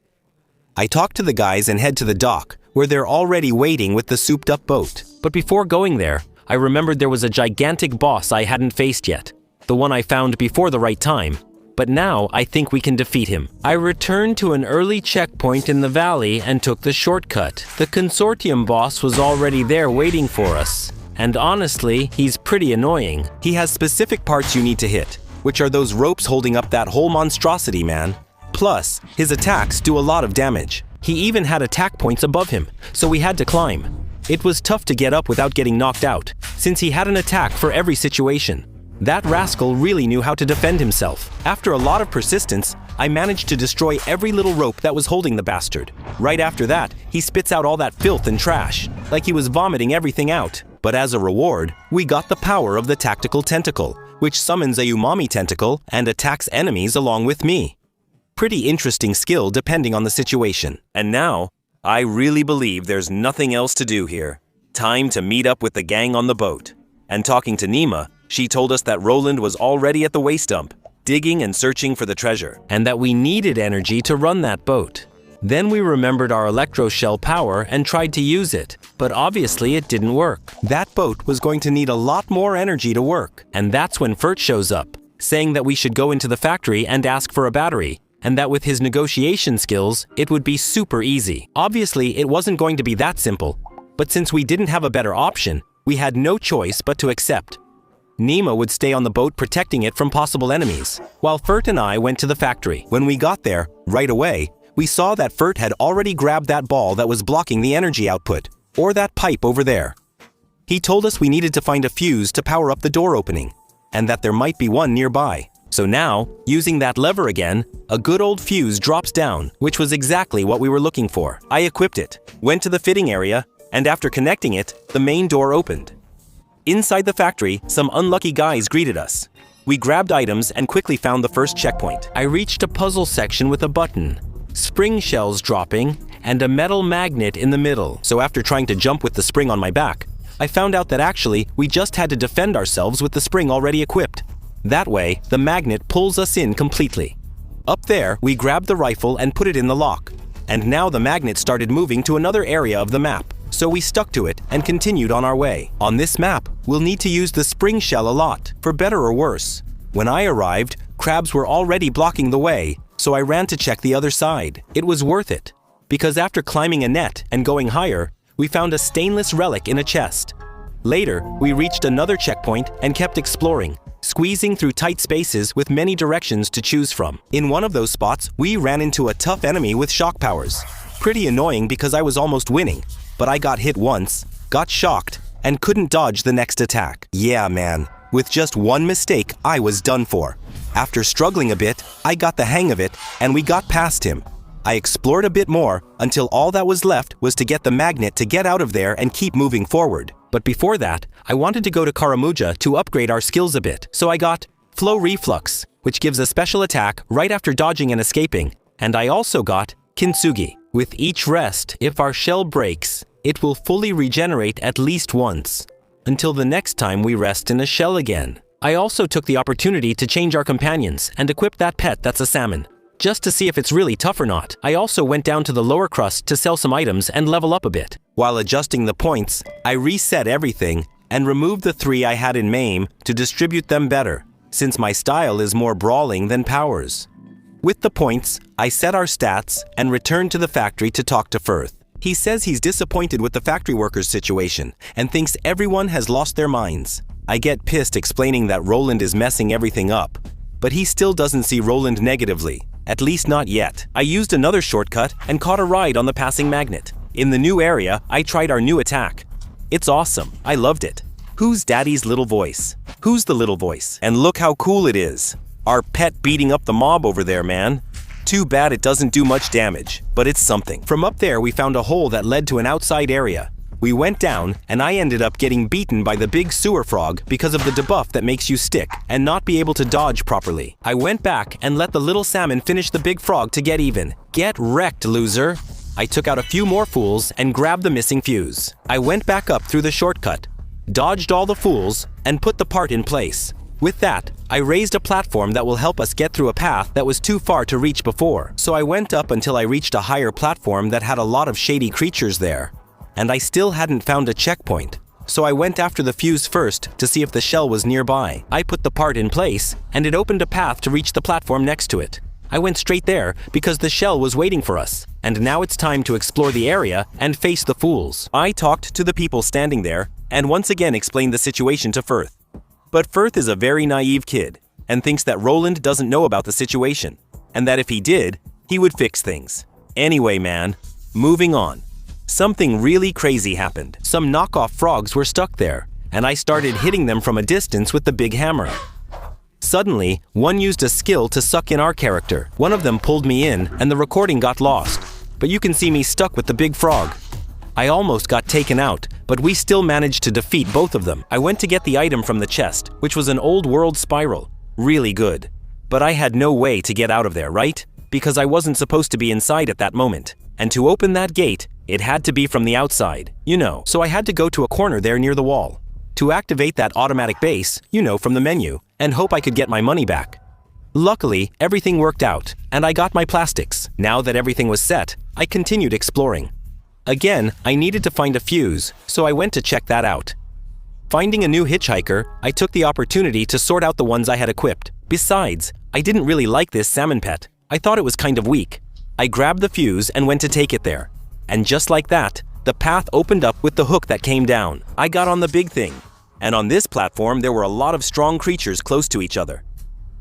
I talk to the guys and head to the dock, where they're already waiting with the souped-up boat. But before going there, I remembered there was a gigantic boss I hadn't faced yet, the one I found before the right time. But now I think we can defeat him. I returned to an early checkpoint in the valley and took the shortcut. The consortium boss was already there waiting for us. And honestly, he's pretty annoying. He has specific parts you need to hit, which are those ropes holding up that whole monstrosity, man. Plus, his attacks do a lot of damage. He even had attack points above him, so we had to climb. It was tough to get up without getting knocked out, since he had an attack for every situation. That rascal really knew how to defend himself. After a lot of persistence, I managed to destroy every little rope that was holding the bastard. Right after that, he spits out all that filth and trash, like he was vomiting everything out. But as a reward, we got the power of the tactical tentacle, which summons a umami tentacle and attacks enemies along with me. Pretty interesting skill depending on the situation. And now, I really believe there's nothing else to do here. Time to meet up with the gang on the boat. And talking to Nima, she told us that Roland was already at the waste dump, digging and searching for the treasure, and that we needed energy to run that boat. Then we remembered our electroshell power and tried to use it, but obviously it didn't work. That boat was going to need a lot more energy to work, and that's when Fert shows up, saying that we should go into the factory and ask for a battery, and that with his negotiation skills, it would be super easy. Obviously, it wasn't going to be that simple, but since we didn't have a better option, we had no choice but to accept. Nima would stay on the boat protecting it from possible enemies, while Fert and I went to the factory. When we got there, right away, we saw that Fert had already grabbed that ball that was blocking the energy output, or that pipe over there. He told us we needed to find a fuse to power up the door opening, and that there might be one nearby. So now, using that lever again, a good old fuse drops down, which was exactly what we were looking for. I equipped it, went to the fitting area, and after connecting it, the main door opened. Inside the factory, some unlucky guys greeted us. We grabbed items and quickly found the first checkpoint. I reached a puzzle section with a button, spring shells dropping, and a metal magnet in the middle. So after trying to jump with the spring on my back, I found out that actually we just had to defend ourselves with the spring already equipped. That way, the magnet pulls us in completely. Up there, we grabbed the rifle and put it in the lock. And now the magnet started moving to another area of the map. So we stuck to it and continued on our way. On this map, we'll need to use the spring shell a lot, for better or worse. When I arrived, crabs were already blocking the way, so I ran to check the other side. It was worth it, because after climbing a net and going higher, we found a stainless relic in a chest. Later, we reached another checkpoint and kept exploring, squeezing through tight spaces with many directions to choose from. In one of those spots, we ran into a tough enemy with shock powers. Pretty annoying because I was almost winning, but I got hit once, got shocked, and couldn't dodge the next attack. Yeah, man, with just one mistake, I was done for. After struggling a bit, I got the hang of it, and we got past him. I explored a bit more until all that was left was to get the magnet to get out of there and keep moving forward. But before that, I wanted to go to Karamuja to upgrade our skills a bit. So I got Flow Reflux, which gives a special attack right after dodging and escaping. And I also got Kintsugi. With each rest, if our shell breaks, it will fully regenerate at least once. until the next time we rest in a shell again. I also took the opportunity to change our companions and equip that pet that's a salmon, just to see if it's really tough or not. I also went down to the lower crust to sell some items and level up a bit. While adjusting the points, I reset everything and removed the 3 I had in MAME to distribute them better, since my style is more brawling than powers. With the points, I set our stats and returned to the factory to talk to Firth. He says he's disappointed with the factory workers' situation and thinks everyone has lost their minds. I get pissed explaining that Roland is messing everything up, but he still doesn't see Roland negatively, at least not yet. I used another shortcut and caught a ride on the passing magnet. In the new area, I tried our new attack. It's awesome. I loved it. Who's Daddy's little voice? Who's the little voice? And look how cool it is. Our pet beating up the mob over there, man. Too bad it doesn't do much damage, but it's something. From up there, we found a hole that led to an outside area. We went down, and I ended up getting beaten by the big sewer frog because of the debuff that makes you stick and not be able to dodge properly. I went back and let the little salmon finish the big frog to get even. Get wrecked, loser. I took out a few more fools and grabbed the missing fuse. I went back up through the shortcut, dodged all the fools, and put the part in place. With that, I raised a platform that will help us get through a path that was too far to reach before. So I went up until I reached a higher platform that had a lot of shady creatures there. And I still hadn't found a checkpoint. So I went after the fuse first to see if the shell was nearby. I put the part in place, and it opened a path to reach the platform next to it. I went straight there because the shell was waiting for us. And now it's time to explore the area and face the fools. I talked to the people standing there and once again explained the situation to Firth. But Firth is a very naive kid and thinks that Roland doesn't know about the situation, and that if he did, he would fix things. Anyway, man, moving on. Something really crazy happened. Some knockoff frogs were stuck there, and I started hitting them from a distance with the big hammer. Suddenly, one used a skill to suck in our character. One of them pulled me in, and the recording got lost. But you can see me stuck with the big frog. I almost got taken out, but we still managed to defeat both of them. I went to get the item from the chest, which was an old world spiral. Really good. But I had no way to get out of there, right? Because I wasn't supposed to be inside at that moment. And to open that gate, it had to be from the outside, you know. So I had to go to a corner there near the wall to activate that automatic base, you know, from the menu, and hope I could get my money back. Luckily, everything worked out, and I got my plastics. Now that everything was set, I continued exploring. Again, I needed to find a fuse, so I went to check that out. Finding a new hitchhiker, I took the opportunity to sort out the ones I had equipped. Besides, I didn't really like this salmon pet. I thought it was kind of weak. I grabbed the fuse and went to take it there. And just like that, the path opened up with the hook that came down. I got on the big thing. And on this platform, there were a lot of strong creatures close to each other.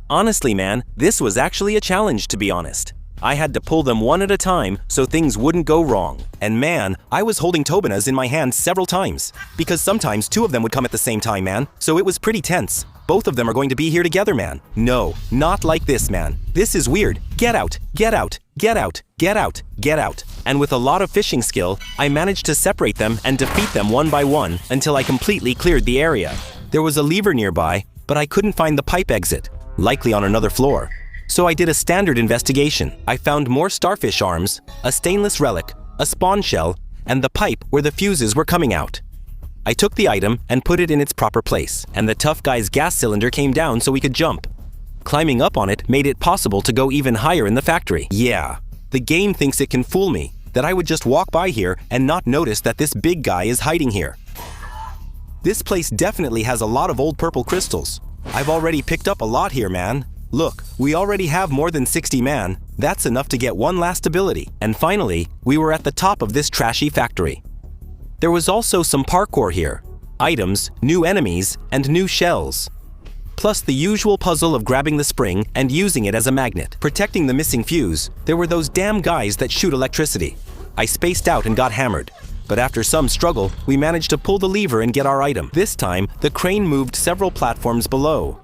Honestly, man, this was actually a challenge, to be honest. I had to pull them one at a time so things wouldn't go wrong. And man, I was holding Tobinas in my hand several times, because sometimes 2 of them would come at the same time, man. So it was pretty tense. Both of them are going to be here together, man. No, not like this, man. This is weird. Get out, get out, get out, get out, get out. And with a lot of fishing skill, I managed to separate them and defeat them one by one until I completely cleared the area. There was a lever nearby, but I couldn't find the pipe exit, likely on another floor. So I did a standard investigation. I found more starfish arms, a stainless relic, a spawn shell, and the pipe where the fuses were coming out. I took the item and put it in its proper place, and the tough guy's gas cylinder came down so we could jump. Climbing up on it made it possible to go even higher in the factory. Yeah, the game thinks it can fool me, that I would just walk by here and not notice that this big guy is hiding here. This place definitely has a lot of old purple crystals. I've already picked up a lot here, man. Look, we already have more than 60 man. That's enough to get one last ability. And finally, we were at the top of this trashy factory. There was also some parkour here. Items, new enemies, and new shells. Plus the usual puzzle of grabbing the spring and using it as a magnet. Protecting the missing fuse, there were those damn guys that shoot electricity. I spaced out and got hammered. But after some struggle, we managed to pull the lever and get our item. This time, the crane moved several platforms below.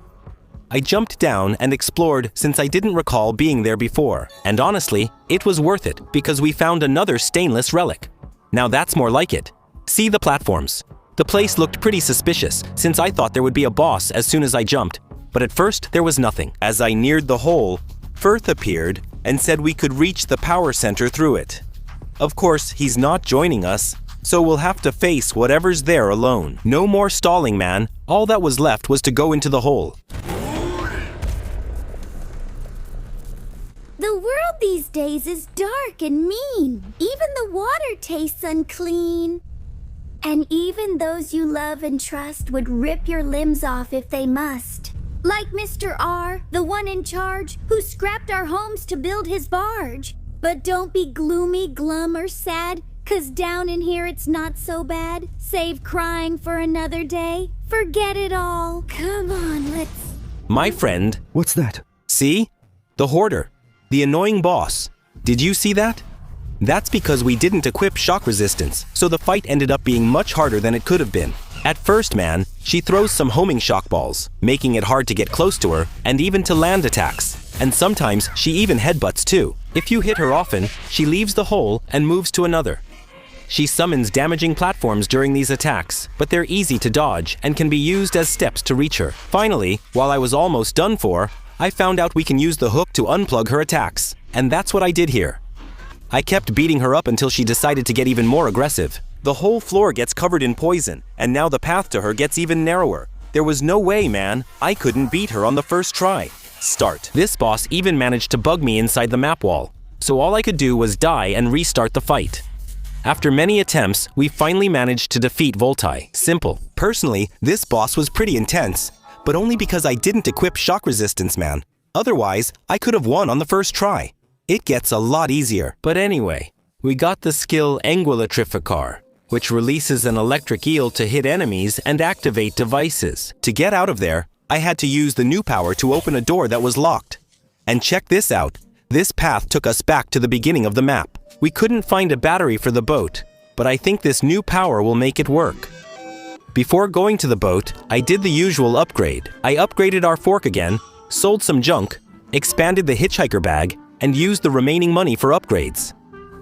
I jumped down and explored since I didn't recall being there before. And honestly, it was worth it because we found another stainless relic. Now that's more like it. See the platforms. The place looked pretty suspicious since I thought there would be a boss as soon as I jumped. But at first, there was nothing. As I neared the hole, Firth appeared and said we could reach the power center through it. Of course, he's not joining us, so we'll have to face whatever's there alone. No more stalling, man. All that was left was to go into the hole. The world these days is dark and mean. Even the water tastes unclean. And even those you love and trust would rip your limbs off if they must. Like Mr. R, the one in charge, who scrapped our homes to build his barge. But don't be gloomy, glum, or sad, 'cause down in here it's not so bad. Save crying for another day. Forget it all. Come on, let's... My friend. What's that? See? The hoarder. The annoying boss. Did you see that? That's because we didn't equip shock resistance, so the fight ended up being much harder than it could have been. At first, man, she throws some homing shock balls, making it hard to get close to her, and even to land attacks. And sometimes she even headbutts too. If you hit her often, she leaves the hole and moves to another. She summons damaging platforms during these attacks, but they're easy to dodge and can be used as steps to reach her. Finally, while I was almost done for, I found out we can use the hook to unplug her attacks, and that's what I did here. I kept beating her up until she decided to get even more aggressive. The whole floor gets covered in poison, and now the path to her gets even narrower. There was no way, man. I couldn't beat her on the first try. Start. This boss even managed to bug me inside the map wall, so all I could do was die and restart the fight. After many attempts, we finally managed to defeat Voltai. Simple. Personally, this boss was pretty intense, but only because I didn't equip shock resistance, man. Otherwise, I could have won on the first try. It gets a lot easier. But anyway, we got the skill Anguilatrificar, which releases an electric eel to hit enemies and activate devices. To get out of there, I had to use the new power to open a door that was locked. And check this out. This path took us back to the beginning of the map. We couldn't find a battery for the boat, but I think this new power will make it work. Before going to the boat, I did the usual upgrade. I upgraded our fork again, sold some junk, expanded the hitchhiker bag, and used the remaining money for upgrades.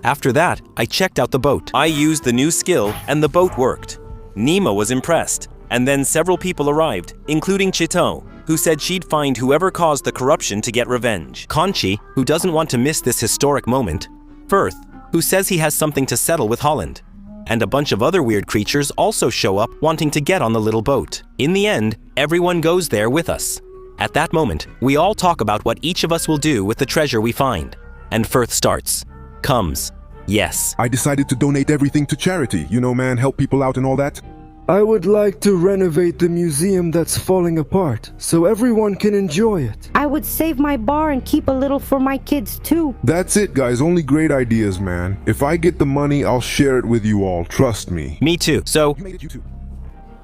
After that, I checked out the boat. I used the new skill, and the boat worked. Nima was impressed, and then several people arrived, including Chito, who said she'd find whoever caused the corruption to get revenge. Conchi, who doesn't want to miss this historic moment. Firth, who says he has something to settle with Holland. And a bunch of other weird creatures also show up wanting to get on the little boat. In the end, everyone goes there with us. At that moment, we all talk about what each of us will do with the treasure we find. And Firth starts. Comes. Yes. I decided to donate everything to charity. You know, man, help people out and all that. I would like to renovate the museum that's falling apart, so everyone can enjoy it. I would save my bar and keep a little for my kids too. That's it, guys. Only great ideas, man. If I get the money, I'll share it with you all. Trust me. Me too. So, You made it, you too.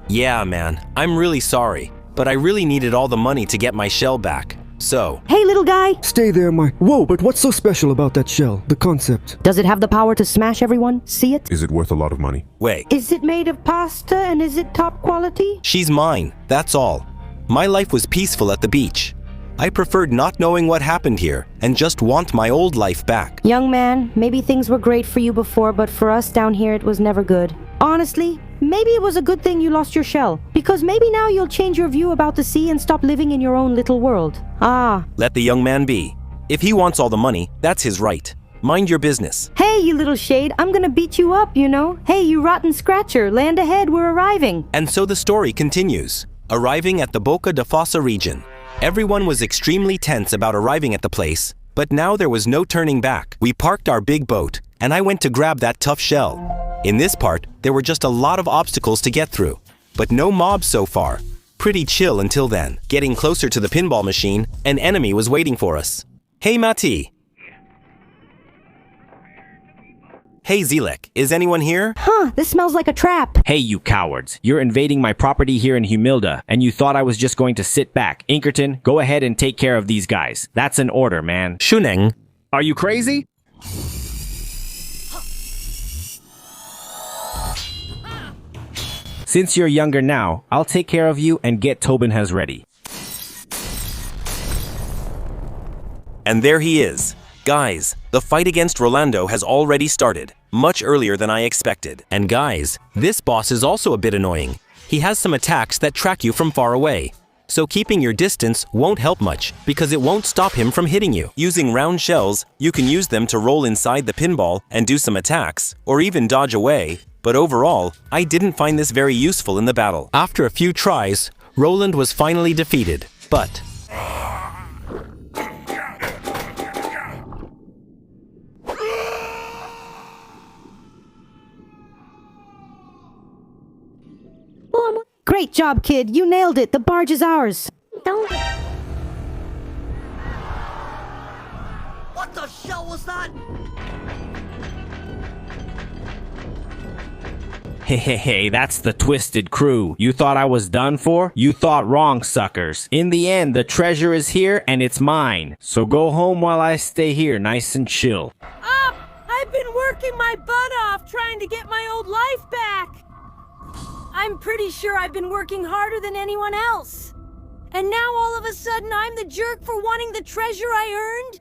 yeah, man, I'm really sorry, but I really needed all the money to get my shell back. So, Hey, little guy! Stay there, Mike. Whoa, but what's so special about that shell? The concept. Does it have the power to smash everyone? See it? Is it worth a lot of money? wait, Is it made of pasta and is it top quality? she's mine, that's all. My life was peaceful at the beach. I preferred not knowing what happened here and just want my old life back. Young man, maybe things were great for you before, but for us down here it was never good. Honestly, maybe it was a good thing you lost your shell, because maybe now you'll change your view about the sea and stop living in your own little world. Ah. Let the young man be. If he wants all the money, that's his right. Mind your business. Hey, you little shade, I'm gonna beat you up, you know? Hey, you rotten scratcher, land ahead, we're arriving. And so the story continues. Arriving at the Boca de Fossa region. Everyone was extremely tense about arriving at the place, but now there was no turning back. We parked our big boat, and I went to grab that tough shell. In this part, there were just a lot of obstacles to get through, but no mobs so far. Pretty chill until then. Getting closer to the pinball machine, an enemy was waiting for us. Hey, Mati. Hey, Zilek, is anyone here? Huh, this smells like a trap. Hey, you cowards. You're invading my property here in Humilda, and you thought I was just going to sit back. Inkerton, go ahead and take care of these guys. That's an order, man. Shuneng. Are you crazy? Since you're younger now, I'll take care of you and get Tobinhez ready. And there he is. Guys, the fight against Rolando has already started, much earlier than I expected. And guys, this boss is also a bit annoying. He has some attacks that track you from far away. So keeping your distance won't help much, because it won't stop him from hitting you. Using round shells, you can use them to roll inside the pinball and do some attacks, or even dodge away. but overall, I didn't find this very useful in the battle. After a few tries, Roland was finally defeated, but... Great job, kid. You nailed it. The barge is ours. Don't... What the shell was that? Hey, that's the Twisted Crew. You thought I was done for? You thought wrong, suckers. In the end, the treasure is here and it's mine. So go home while I stay here nice and chill. I've been working my butt off trying to get my old life back. I'm pretty sure I've been working harder than anyone else. And now all of a sudden I'm the jerk for wanting the treasure I earned?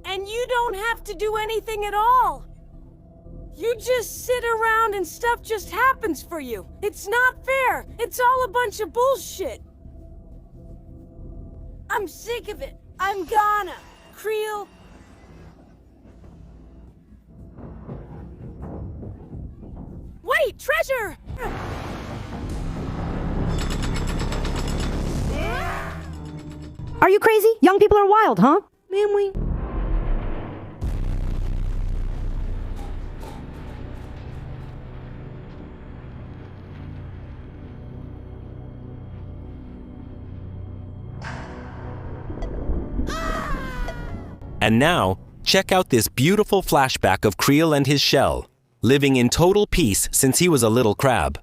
And you don't have to do anything at all. You just sit around and stuff just happens for you. It's not fair. It's all a bunch of bullshit. I'm sick of it. I'm gonna. Creel. Wait, treasure! Are you crazy? Young people are wild, huh? Man, we... And now, check out this beautiful flashback of Creel and his shell, living in total peace since he was a little crab.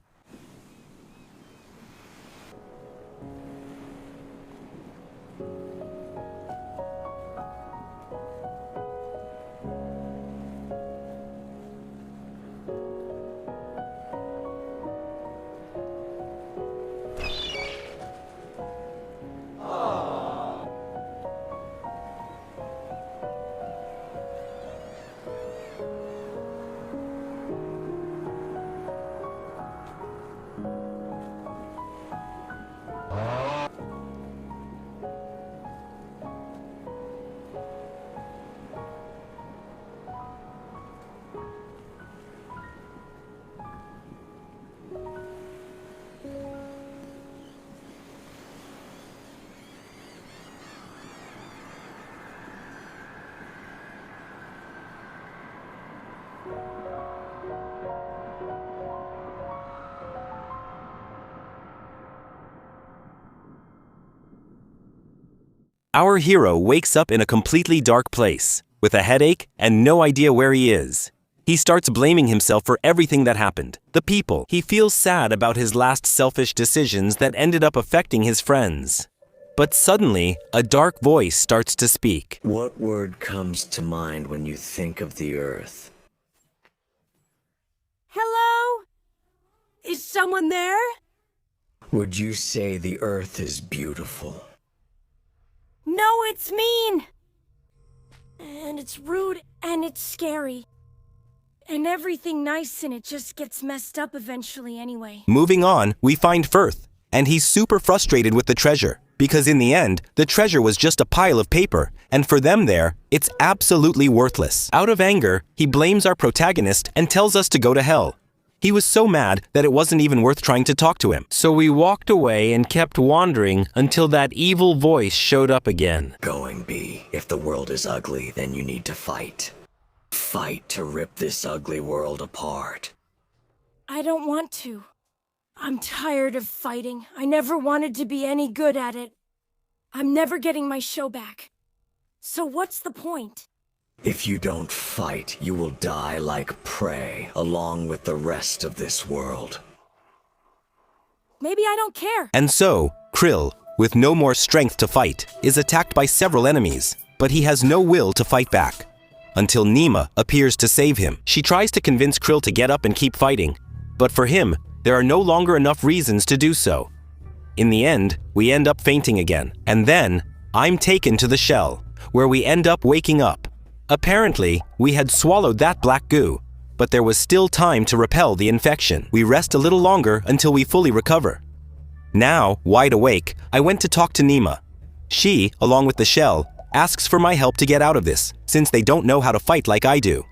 Our hero wakes up in a completely dark place, with a headache and no idea where he is. He starts blaming himself for everything that happened, the people. He feels sad about his last selfish decisions that ended up affecting his friends. But suddenly, a dark voice starts to speak. What word comes to mind when you think of the Earth? Hello? Is someone there? Would you say the Earth is beautiful? No, it's mean. And it's rude, and it's scary. And everything nice in it just gets messed up eventually anyway. Moving on, we find Firth, and he's super frustrated with the treasure, because in the end, the treasure was just a pile of paper, and for them there, it's absolutely worthless. Out of anger, he blames our protagonist and tells us to go to hell. He was so mad that it wasn't even worth trying to talk to him. So we walked away and kept wandering until that evil voice showed up again. Going be. If the world is ugly, then you need to fight. Fight to rip this ugly world apart. I don't want to. I'm tired of fighting. I never wanted to be any good at it. I'm never getting my show back. So what's the point? If you don't fight, you will die like prey, along with the rest of this world. Maybe I don't care. And so, Krill, with no more strength to fight, is attacked by several enemies, but he has no will to fight back. Until Nima appears to save him. She tries to convince Krill to get up and keep fighting, but for him, there are no longer enough reasons to do so. In the end, we end up fainting again, and then, I'm taken to the shell, where we end up waking up. Apparently, we had swallowed that black goo, but there was still time to repel the infection. We rest a little longer until we fully recover. Now, wide awake, I went to talk to Nima. She, along with the shell, asks for my help to get out of this, since they don't know how to fight like I do.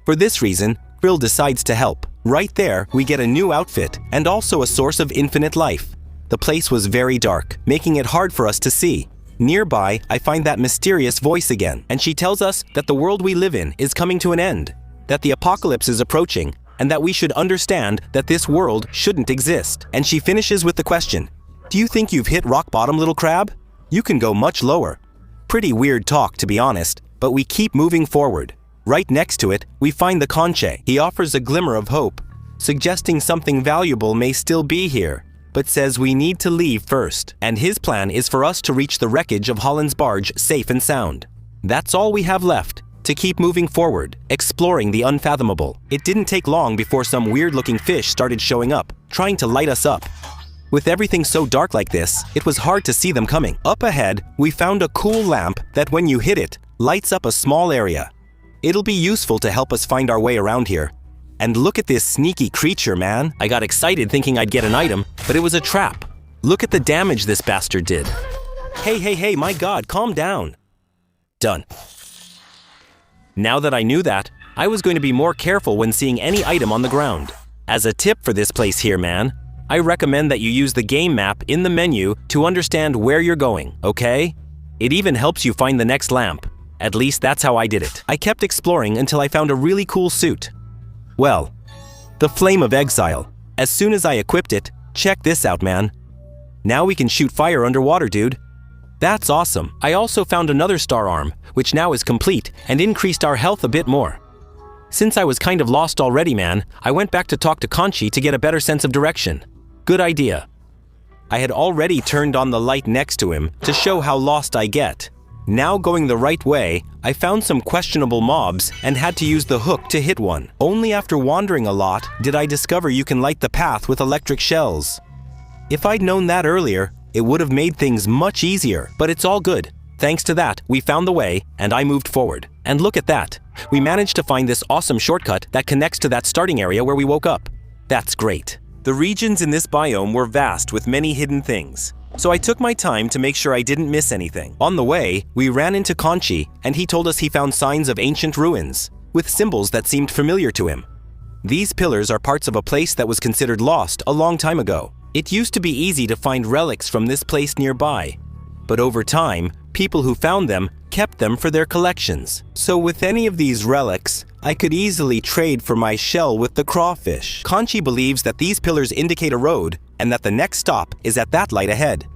For this reason, Krill decides to help. Right there, we get a new outfit and also a source of infinite life. The place was very dark, making it hard for us to see. Nearby, I find that mysterious voice again, and she tells us that the world we live in is coming to an end, that the apocalypse is approaching, and that we should understand that this world shouldn't exist. And she finishes with the question, "Do you think you've hit rock bottom, little crab? You can go much lower." Pretty weird talk, to be honest, but we keep moving forward. Right next to it, we find the conche. He offers a glimmer of hope, suggesting something valuable may still be here, but says we need to leave first, and his plan is for us to reach the wreckage of Holland's barge safe and sound. That's all we have left, to keep moving forward, exploring the unfathomable. It didn't take long before some weird-looking fish started showing up, trying to light us up. With everything so dark like this, it was hard to see them coming. Up ahead, we found a cool lamp that when you hit it, lights up a small area. It'll be useful to help us find our way around here. And look at this sneaky creature, man. I got excited thinking I'd get an item, but it was a trap. Look at the damage this bastard did. Hey, my God, calm down. Done. Now that I knew that, I was going to be more careful when seeing any item on the ground. As a tip for this place here, man, I recommend that you use the game map in the menu to understand where you're going, okay? It even helps you find the next lamp. At least that's how I did it. I kept exploring until I found a really cool suit. Well, the Flame of Exile. As soon as I equipped it, check this out, man. Now we can shoot fire underwater, dude. That's awesome. I also found another star arm, which now is complete and increased our health a bit more. Since I was kind of lost already, man, I went back to talk to Conchi to get a better sense of direction. Good idea. I had already turned on the light next to him to show how lost I get. Now going the right way, I found some questionable mobs and had to use the hook to hit one. Only after wandering a lot did I discover you can light the path with electric shells. If I'd known that earlier, it would have made things much easier, but it's all good. Thanks to that, we found the way and I moved forward. And look at that. We managed to find this awesome shortcut that connects to that starting area where we woke up. That's great. The regions in this biome were vast with many hidden things. So I took my time to make sure I didn't miss anything. On the way, we ran into Conchi, and he told us he found signs of ancient ruins, with symbols that seemed familiar to him. These pillars are parts of a place that was considered lost a long time ago. It used to be easy to find relics from this place nearby, but over time, people who found them kept them for their collections. So with any of these relics, I could easily trade for my shell with the crawfish. Conchi believes that these pillars indicate a road and that the next stop is at that light ahead.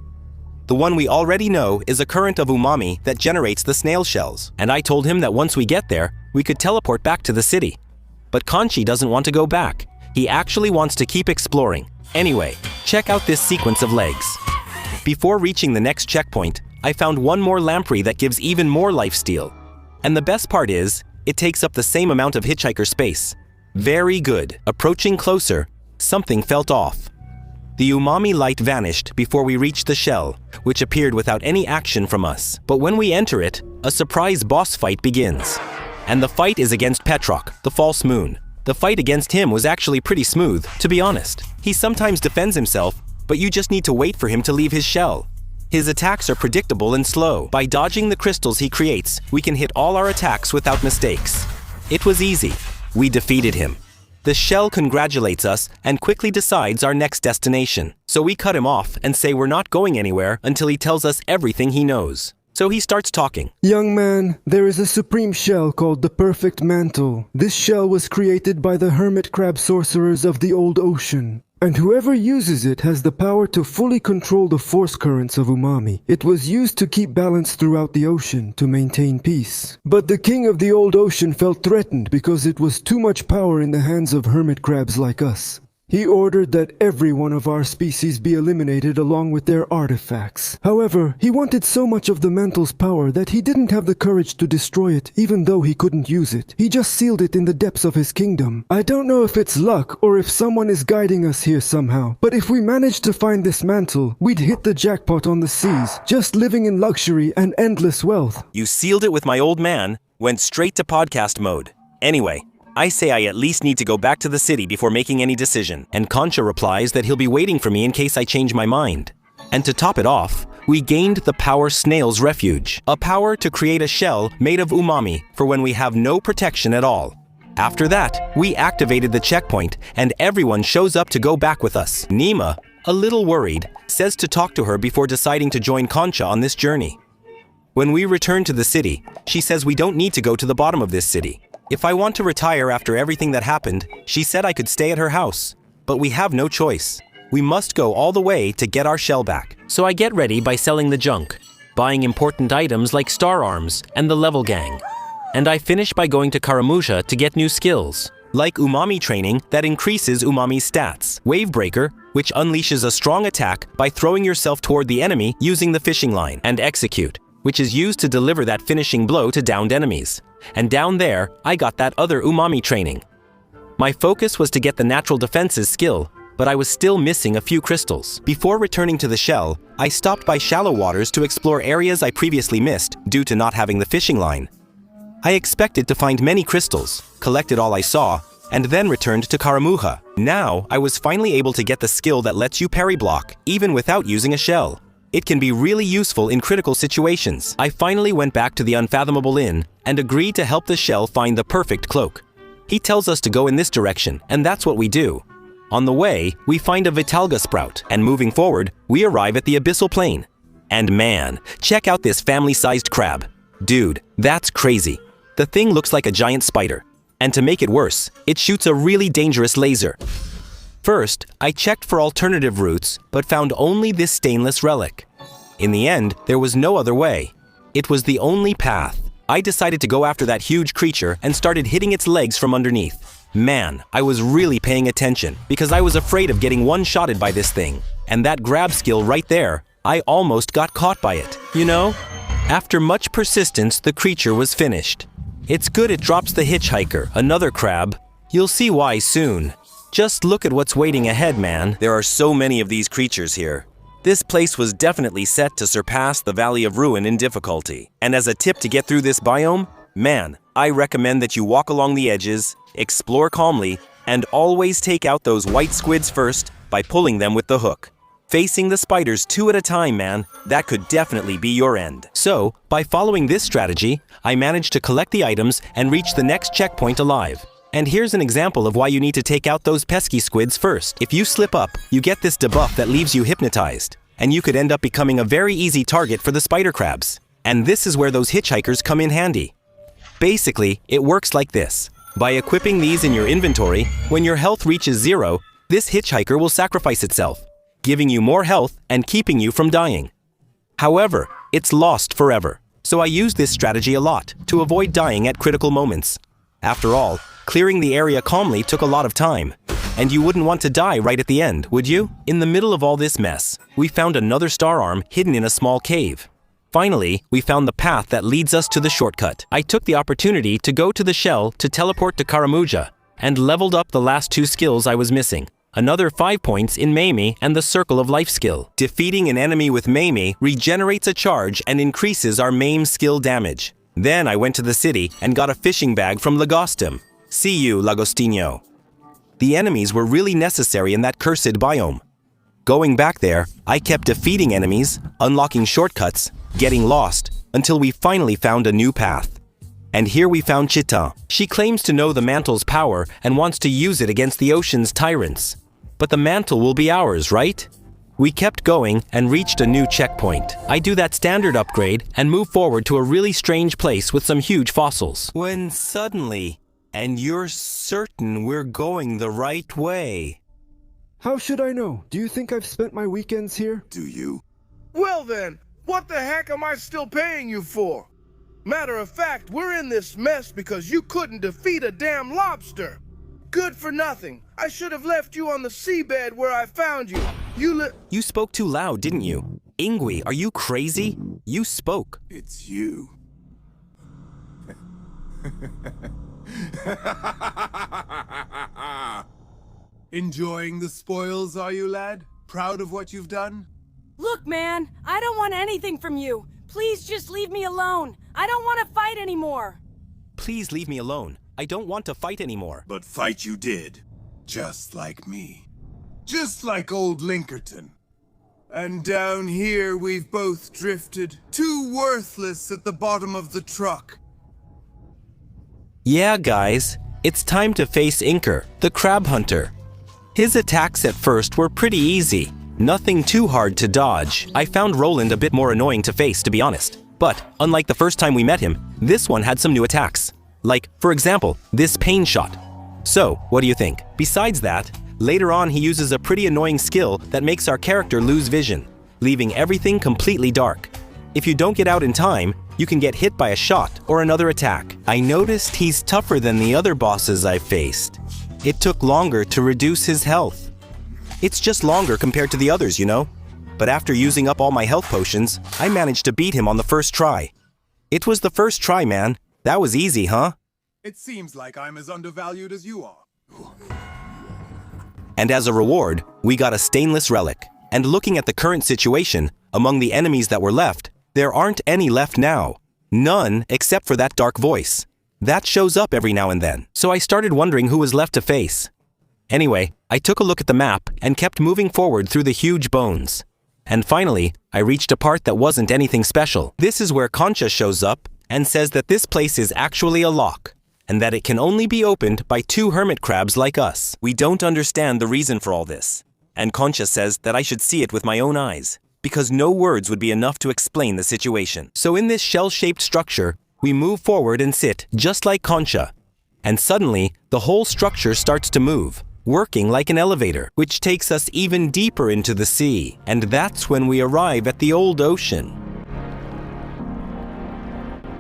The one we already know is a current of umami that generates the snail shells, and I told him that once we get there, we could teleport back to the city. But Conchi doesn't want to go back. He actually wants to keep exploring. Anyway, check out this sequence of legs. Before reaching the next checkpoint, I found one more lamprey that gives even more lifesteal. And the best part is, it takes up the same amount of hitchhiker space. Very good. Approaching closer, something felt off. The umami light vanished before we reached the shell, which appeared without any action from us. But when we enter it, a surprise boss fight begins. And the fight is against Petrock, the false moon. The fight against him was actually pretty smooth, to be honest. He sometimes defends himself, but you just need to wait for him to leave his shell. His attacks are predictable and slow. By dodging the crystals he creates, we can hit all our attacks without mistakes. It was easy. We defeated him. The shell congratulates us and quickly decides our next destination. So we cut him off and say we're not going anywhere until he tells us everything he knows. So he starts talking. Young man, there is a supreme shell called the Perfect Mantle. This shell was created by the hermit crab sorcerers of the old ocean. And whoever uses it has the power to fully control the force currents of umami. It was used to keep balance throughout the ocean to maintain peace. But the king of the old ocean felt threatened because it was too much power in the hands of hermit crabs like us. He ordered that every one of our species be eliminated along with their artifacts. However, he wanted so much of the mantle's power that he didn't have the courage to destroy it, even though he couldn't use it. He just sealed it in the depths of his kingdom. I don't know if it's luck or if someone is guiding us here somehow, but if we managed to find this mantle, we'd hit the jackpot on the seas, just living in luxury and endless wealth. You sealed it with my old man, went straight to podcast mode. Anyway, I say I at least need to go back to the city before making any decision, and Concha replies that he'll be waiting for me in case I change my mind. And to top it off, we gained the Power Snail's Refuge, a power to create a shell made of umami for when we have no protection at all. After that, we activated the checkpoint and everyone shows up to go back with us. Nima, a little worried, says to talk to her before deciding to join Concha on this journey. When we return to the city, she says we don't need to go to the bottom of this city. If I want to retire after everything that happened, she said I could stay at her house. But we have no choice. We must go all the way to get our shell back. So I get ready by selling the junk, buying important items like star arms and the level gang. And I finish by going to Karamusha to get new skills, like umami training that increases umami's stats, wave breaker, which unleashes a strong attack by throwing yourself toward the enemy using the fishing line, and execute, which is used to deliver that finishing blow to downed enemies. And down there, I got that other umami training. My focus was to get the natural defenses skill, but I was still missing a few crystals. Before returning to the shell, I stopped by shallow waters to explore areas I previously missed due to not having the fishing line. I expected to find many crystals, collected all I saw, and then returned to Karamuha. Now, I was finally able to get the skill that lets you parry block, even without using a shell. It can be really useful in critical situations. I finally went back to the Unfathomable Inn and agreed to help the shell find the perfect cloak. He tells us to go in this direction, and that's what we do. On the way, we find a Vitalga sprout, and moving forward, we arrive at the Abyssal Plain. And man, check out this family-sized crab. Dude, that's crazy. The thing looks like a giant spider. And to make it worse, it shoots a really dangerous laser. First, I checked for alternative routes, but found only this stainless relic. In the end, there was no other way. It was the only path. I decided to go after that huge creature and started hitting its legs from underneath. Man, I was really paying attention because I was afraid of getting one-shotted by this thing. And that grab skill right there, I almost got caught by it. You know? After much persistence, the creature was finished. It's good it drops the hitchhiker, another crab. You'll see why soon. Just look at what's waiting ahead, man. There are so many of these creatures here. This place was definitely set to surpass the Valley of Ruin in difficulty. And as a tip to get through this biome, man, I recommend that you walk along the edges, explore calmly, and always take out those white squids first by pulling them with the hook. Facing the spiders 2 at a time, man, that could definitely be your end. So, by following this strategy, I managed to collect the items and reach the next checkpoint alive. And here's an example of why you need to take out those pesky squids first. If you slip up, you get this debuff that leaves you hypnotized, and you could end up becoming a very easy target for the spider crabs. And this is where those hitchhikers come in handy. Basically, it works like this. By equipping these in your inventory, when your health reaches 0, this hitchhiker will sacrifice itself, giving you more health and keeping you from dying. However, it's lost forever. So I use this strategy a lot to avoid dying at critical moments. After all, clearing the area calmly took a lot of time, and you wouldn't want to die right at the end, would you? In the middle of all this mess, we found another star arm hidden in a small cave. Finally, we found the path that leads us to the shortcut. I took the opportunity to go to the shell to teleport to Karamuja, and leveled up the last 2 skills I was missing. Another 5 points in Mamie and the Circle of Life skill. Defeating an enemy with Mamie regenerates a charge and increases our Maim skill damage. Then I went to the city and got a fishing bag from Lagostim. See you, Lagostino. The enemies were really necessary in that cursed biome. Going back there, I kept defeating enemies, unlocking shortcuts, getting lost, until we finally found a new path. And here we found Chitin. She claims to know the Mantle's power and wants to use it against the ocean's tyrants. But the Mantle will be ours, right? We kept going and reached a new checkpoint. I do that standard upgrade and move forward to a really strange place with some huge fossils. When suddenly, and you're certain we're going the right way. How should I know? Do you think I've spent my weekends here? Do you? Well then, what the heck am I still paying you for? Matter of fact, we're in this mess because you couldn't defeat a damn lobster. Good for nothing. I should have left you on the seabed where I found you. You spoke too loud, didn't you? Ingui, are you crazy? You spoke. It's you. Enjoying the spoils, are you, lad? Proud of what you've done? Look, man, I don't want anything from you. Please just leave me alone. I don't want to fight anymore. Please leave me alone. I don't want to fight anymore. But fight you did. Just like me. Just like old Linkerton. And down here we've both drifted, too worthless at the bottom of the truck. Yeah, guys, it's time to face Inker, the crab hunter. His attacks at first were pretty easy, nothing too hard to dodge. I found Roland a bit more annoying to face, to be honest. But, unlike the first time we met him, this one had some new attacks. Like, for example, this pain shot. So, what do you think? Besides that, later on he uses a pretty annoying skill that makes our character lose vision, leaving everything completely dark. If you don't get out in time, you can get hit by a shot or another attack. I noticed he's tougher than the other bosses I've faced. It took longer to reduce his health. It's just longer compared to the others, you know? But after using up all my health potions, I managed to beat him on the first try. It was the first try, man. That was easy, huh? It seems like I'm as undervalued as you are. And as a reward, we got a stainless relic. And looking at the current situation, among the enemies that were left, there aren't any left now. None except for that dark voice. That shows up every now and then. So I started wondering who was left to face. Anyway, I took a look at the map and kept moving forward through the huge bones. And finally, I reached a part that wasn't anything special. This is where Concha shows up and says that this place is actually a lock, and that it can only be opened by 2 hermit crabs like us. We don't understand the reason for all this, and Concha says that I should see it with my own eyes, because no words would be enough to explain the situation. So in this shell-shaped structure, we move forward and sit, just like Concha. And suddenly, the whole structure starts to move, working like an elevator, which takes us even deeper into the sea. And that's when we arrive at the old ocean.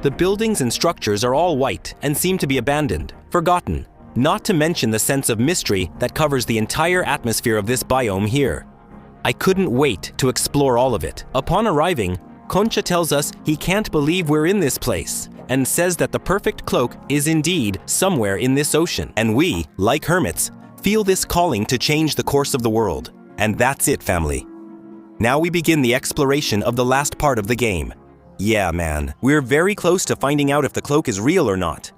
The buildings and structures are all white and seem to be abandoned, forgotten, not to mention the sense of mystery that covers the entire atmosphere of this biome here. I couldn't wait to explore all of it. Upon arriving, Concha tells us he can't believe we're in this place, and says that the perfect cloak is indeed somewhere in this ocean. And we, like hermits, feel this calling to change the course of the world. And that's it, family. Now we begin the exploration of the last part of the game. Yeah, man, we're very close to finding out if the cloak is real or not.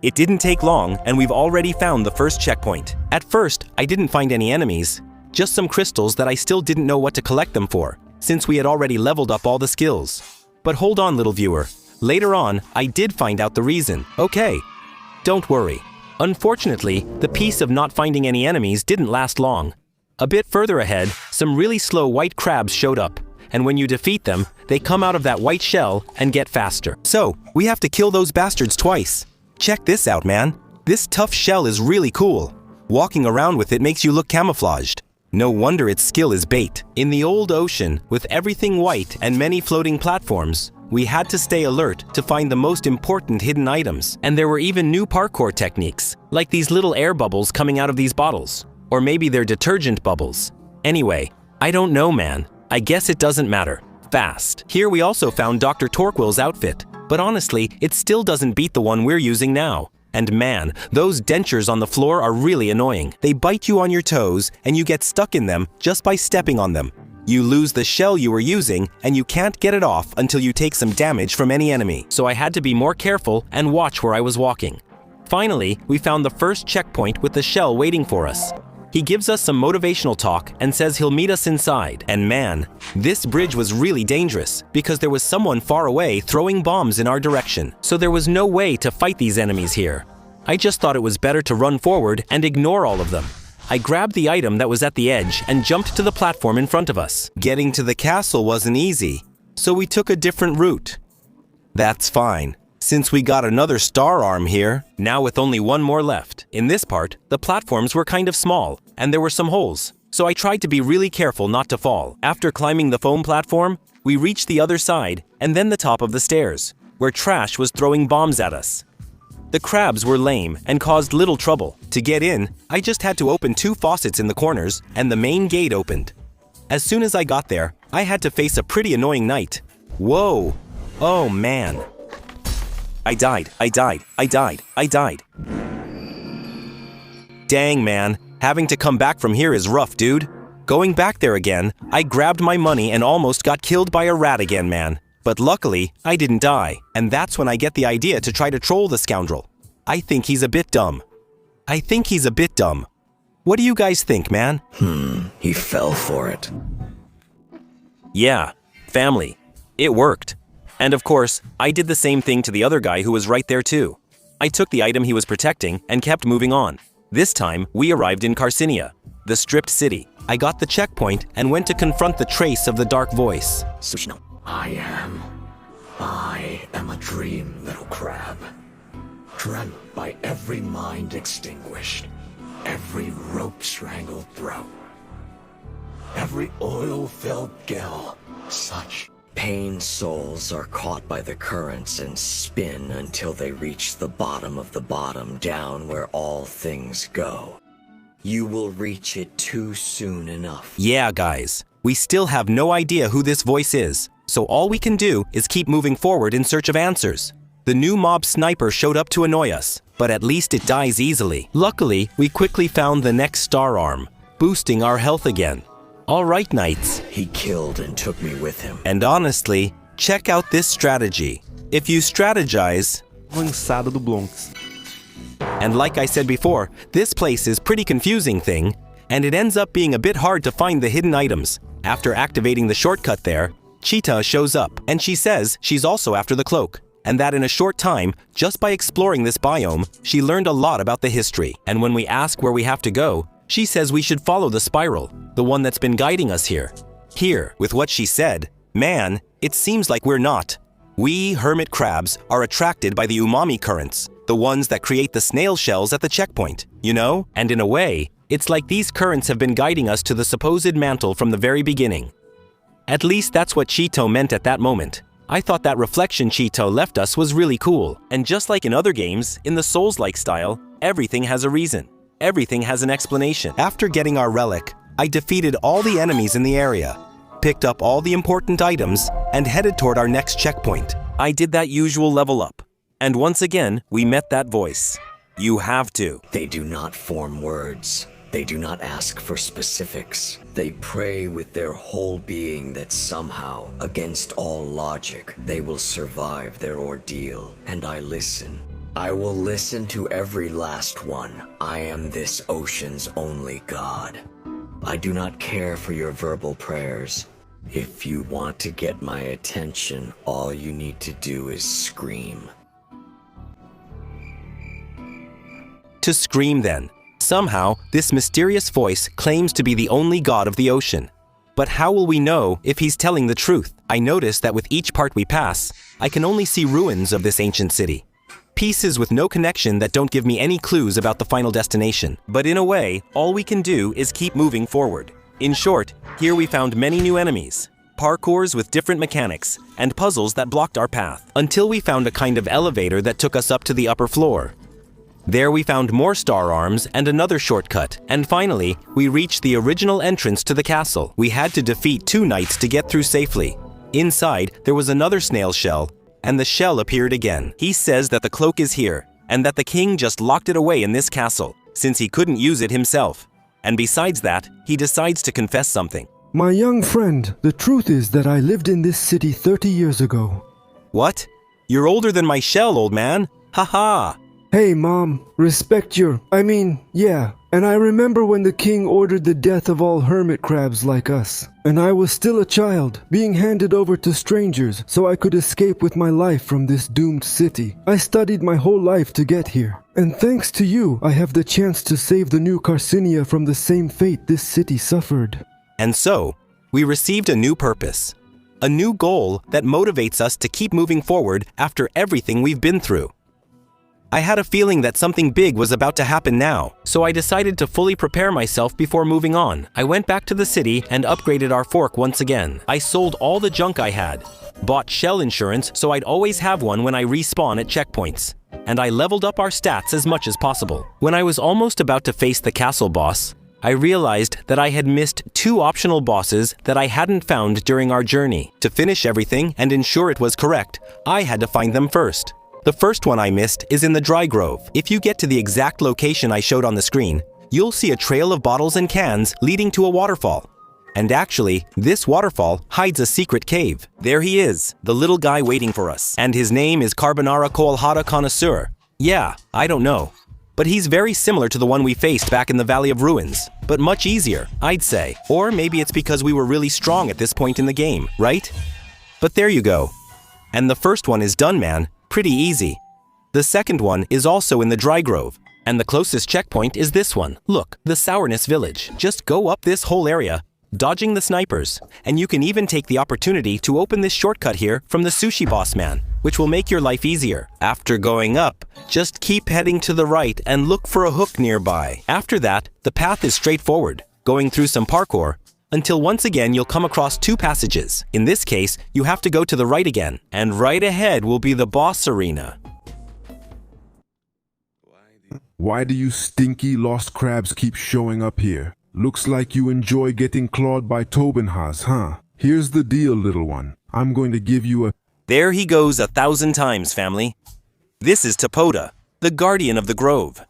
It didn't take long, and we've already found the first checkpoint. At first, I didn't find any enemies, just some crystals that I still didn't know what to collect them for, since we had already leveled up all the skills. But hold on, little viewer. Later on, I did find out the reason. Okay, don't worry. Unfortunately, the peace of not finding any enemies didn't last long. A bit further ahead, some really slow white crabs showed up, and when you defeat them, they come out of that white shell and get faster. So, we have to kill those bastards twice. Check this out, man. This tough shell is really cool. Walking around with it makes you look camouflaged. No wonder its skill is bait. In the old ocean, with everything white and many floating platforms, we had to stay alert to find the most important hidden items. And there were even new parkour techniques, like these little air bubbles coming out of these bottles. Or maybe they're detergent bubbles. Anyway, I don't know, man. I guess it doesn't matter. Fast. Here we also found Dr. Torquil's outfit, but honestly, it still doesn't beat the one we're using now. And man, those dentures on the floor are really annoying. They bite you on your toes, and you get stuck in them just by stepping on them. You lose the shell you were using, and you can't get it off until you take some damage from any enemy. So I had to be more careful and watch where I was walking. Finally, we found the first checkpoint with the shell waiting for us. He gives us some motivational talk and says he'll meet us inside. And man, this bridge was really dangerous because there was someone far away throwing bombs in our direction. So there was no way to fight these enemies here. I just thought it was better to run forward and ignore all of them. I grabbed the item that was at the edge and jumped to the platform in front of us. Getting to the castle wasn't easy, so we took a different route. That's fine, since we got another star arm here, now with only one more left. In this part, the platforms were kind of small, and there were some holes, so I tried to be really careful not to fall. After climbing the foam platform, we reached the other side, and then the top of the stairs, where Trash was throwing bombs at us. The crabs were lame and caused little trouble. To get in, I just had to open 2 faucets in the corners, and the main gate opened. As soon as I got there, I had to face a pretty annoying knight. Whoa! Oh man! I died. Dang, man. Having to come back from here is rough, dude. Going back there again, I grabbed my money and almost got killed by a rat again, man. But luckily, I didn't die, and that's when I get the idea to try to troll the scoundrel. I think he's a bit dumb. What do you guys think, man? He fell for it. Yeah, family. It worked. And of course, I did the same thing to the other guy who was right there too. I took the item he was protecting and kept moving on. This time, we arrived in Carcinia, the stripped city. I got the checkpoint and went to confront the trace of the dark voice. Sushino. I am a dream, little crab. Dreamt by every mind extinguished, every rope strangled throat, every oil-filled gill. Such pain souls are caught by the currents and spin until they reach the bottom of the bottom, down where all things go. You will reach it too soon enough. Yeah, guys, we still have no idea who this voice is, so all we can do is keep moving forward in search of answers. The new mob sniper showed up to annoy us, but at least it dies easily. Luckily, we quickly found the next star arm, boosting our health again. All right, knights. He killed and took me with him. And honestly, check out this strategy. If you strategize... Avançada do Blonks. And like I said before, this place is pretty confusing thing, and it ends up being a bit hard to find the hidden items. After activating the shortcut there, Cheetah shows up, and she says she's also after the cloak, and that in a short time, just by exploring this biome, she learned a lot about the history. And when we ask where we have to go, she says we should follow the spiral, the one that's been guiding us here. Here, with what she said, man, it seems like we're not. We hermit crabs are attracted by the umami currents, the ones that create the snail shells at the checkpoint, you know? And in a way, it's like these currents have been guiding us to the supposed mantle from the very beginning. At least that's what Cheeto meant at that moment. I thought that reflection Cheeto left us was really cool. And just like in other games, in the Souls-like style, everything has a reason. Everything has an explanation. After getting our relic, I defeated all the enemies in the area, picked up all the important items, and headed toward our next checkpoint. I did that usual level up. And once again, we met that voice. You have to. They do not form words. They do not ask for specifics. They pray with their whole being that somehow, against all logic, they will survive their ordeal. And I listen. I will listen to every last one. I am this ocean's only god. I do not care for your verbal prayers. If you want to get my attention, all you need to do is scream. To scream then. Somehow, this mysterious voice claims to be the only god of the ocean. But how will we know if he's telling the truth? I notice that with each part we pass, I can only see ruins of this ancient city. Pieces with no connection that don't give me any clues about the final destination. But in a way, all we can do is keep moving forward. In short, here we found many new enemies, parkours with different mechanics, and puzzles that blocked our path, until we found a kind of elevator that took us up to the upper floor. There we found more star arms and another shortcut, and finally, we reached the original entrance to the castle. We had to defeat 2 knights to get through safely. Inside, there was another snail shell, and the shell appeared again. He says that the cloak is here, and that the king just locked it away in this castle, since he couldn't use it himself. And besides that, he decides to confess something. My young friend, the truth is that I lived in this city 30 years ago. What? You're older than my shell, old man. Ha-ha! Hey, Mom, yeah. And I remember when the king ordered the death of all hermit crabs like us. And I was still a child, being handed over to strangers so I could escape with my life from this doomed city. I studied my whole life to get here. And thanks to you, I have the chance to save the new Carcinia from the same fate this city suffered. And so, we received a new purpose. A new goal that motivates us to keep moving forward after everything we've been through. I had a feeling that something big was about to happen now, so I decided to fully prepare myself before moving on. I went back to the city and upgraded our fork once again. I sold all the junk I had, bought shell insurance so I'd always have one when I respawn at checkpoints, and I leveled up our stats as much as possible. When I was almost about to face the castle boss, I realized that I had missed 2 optional bosses that I hadn't found during our journey. To finish everything and ensure it was correct, I had to find them first. The first one I missed is in the Dry Grove. If you get to the exact location I showed on the screen, you'll see a trail of bottles and cans leading to a waterfall. And actually, this waterfall hides a secret cave. There he is, the little guy waiting for us. And his name is Carbonara Coalhada Connoisseur. Yeah, I don't know. But he's very similar to the one we faced back in the Valley of Ruins, but much easier, I'd say. Or maybe it's because we were really strong at this point in the game, right? But there you go. And the first one is done, man. Pretty easy. The second one is also in the Dry Grove, and the closest checkpoint is this one. Look, the Sourness Village. Just go up this whole area, dodging the snipers, and you can even take the opportunity to open this shortcut here from the Sushi Boss Man, which will make your life easier. After going up, just keep heading to the right and look for a hook nearby. After that, the path is straightforward, going through some parkour, until once again you'll come across two passages. In this case, you have to go to the right again, and right ahead will be the boss arena. Why do you stinky lost crabs keep showing up here? Looks like you enjoy getting clawed by Tobinhas, huh? Here's the deal, little one. I'm going to give you a... There he goes 1,000 times, family. This is Topoda, the guardian of the grove.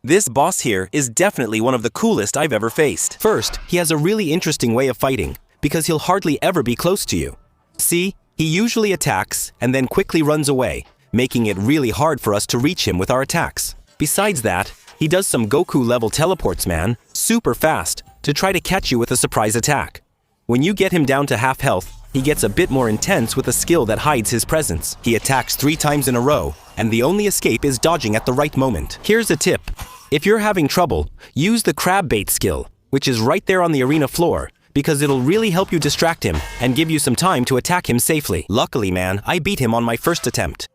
This boss here is definitely one of the coolest I've ever faced. First, he has a really interesting way of fighting, because he'll hardly ever be close to you. See, he usually attacks and then quickly runs away, making it really hard for us to reach him with our attacks. Besides that, he does some Goku-level teleports, man, super fast, to try to catch you with a surprise attack. When you get him down to half health, he gets a bit more intense with a skill that hides his presence. He attacks 3 times in a row, and the only escape is dodging at the right moment. Here's a tip. If you're having trouble, use the crab bait skill, which is right there on the arena floor, because it'll really help you distract him and give you some time to attack him safely. Luckily, man, I beat him on my first attempt.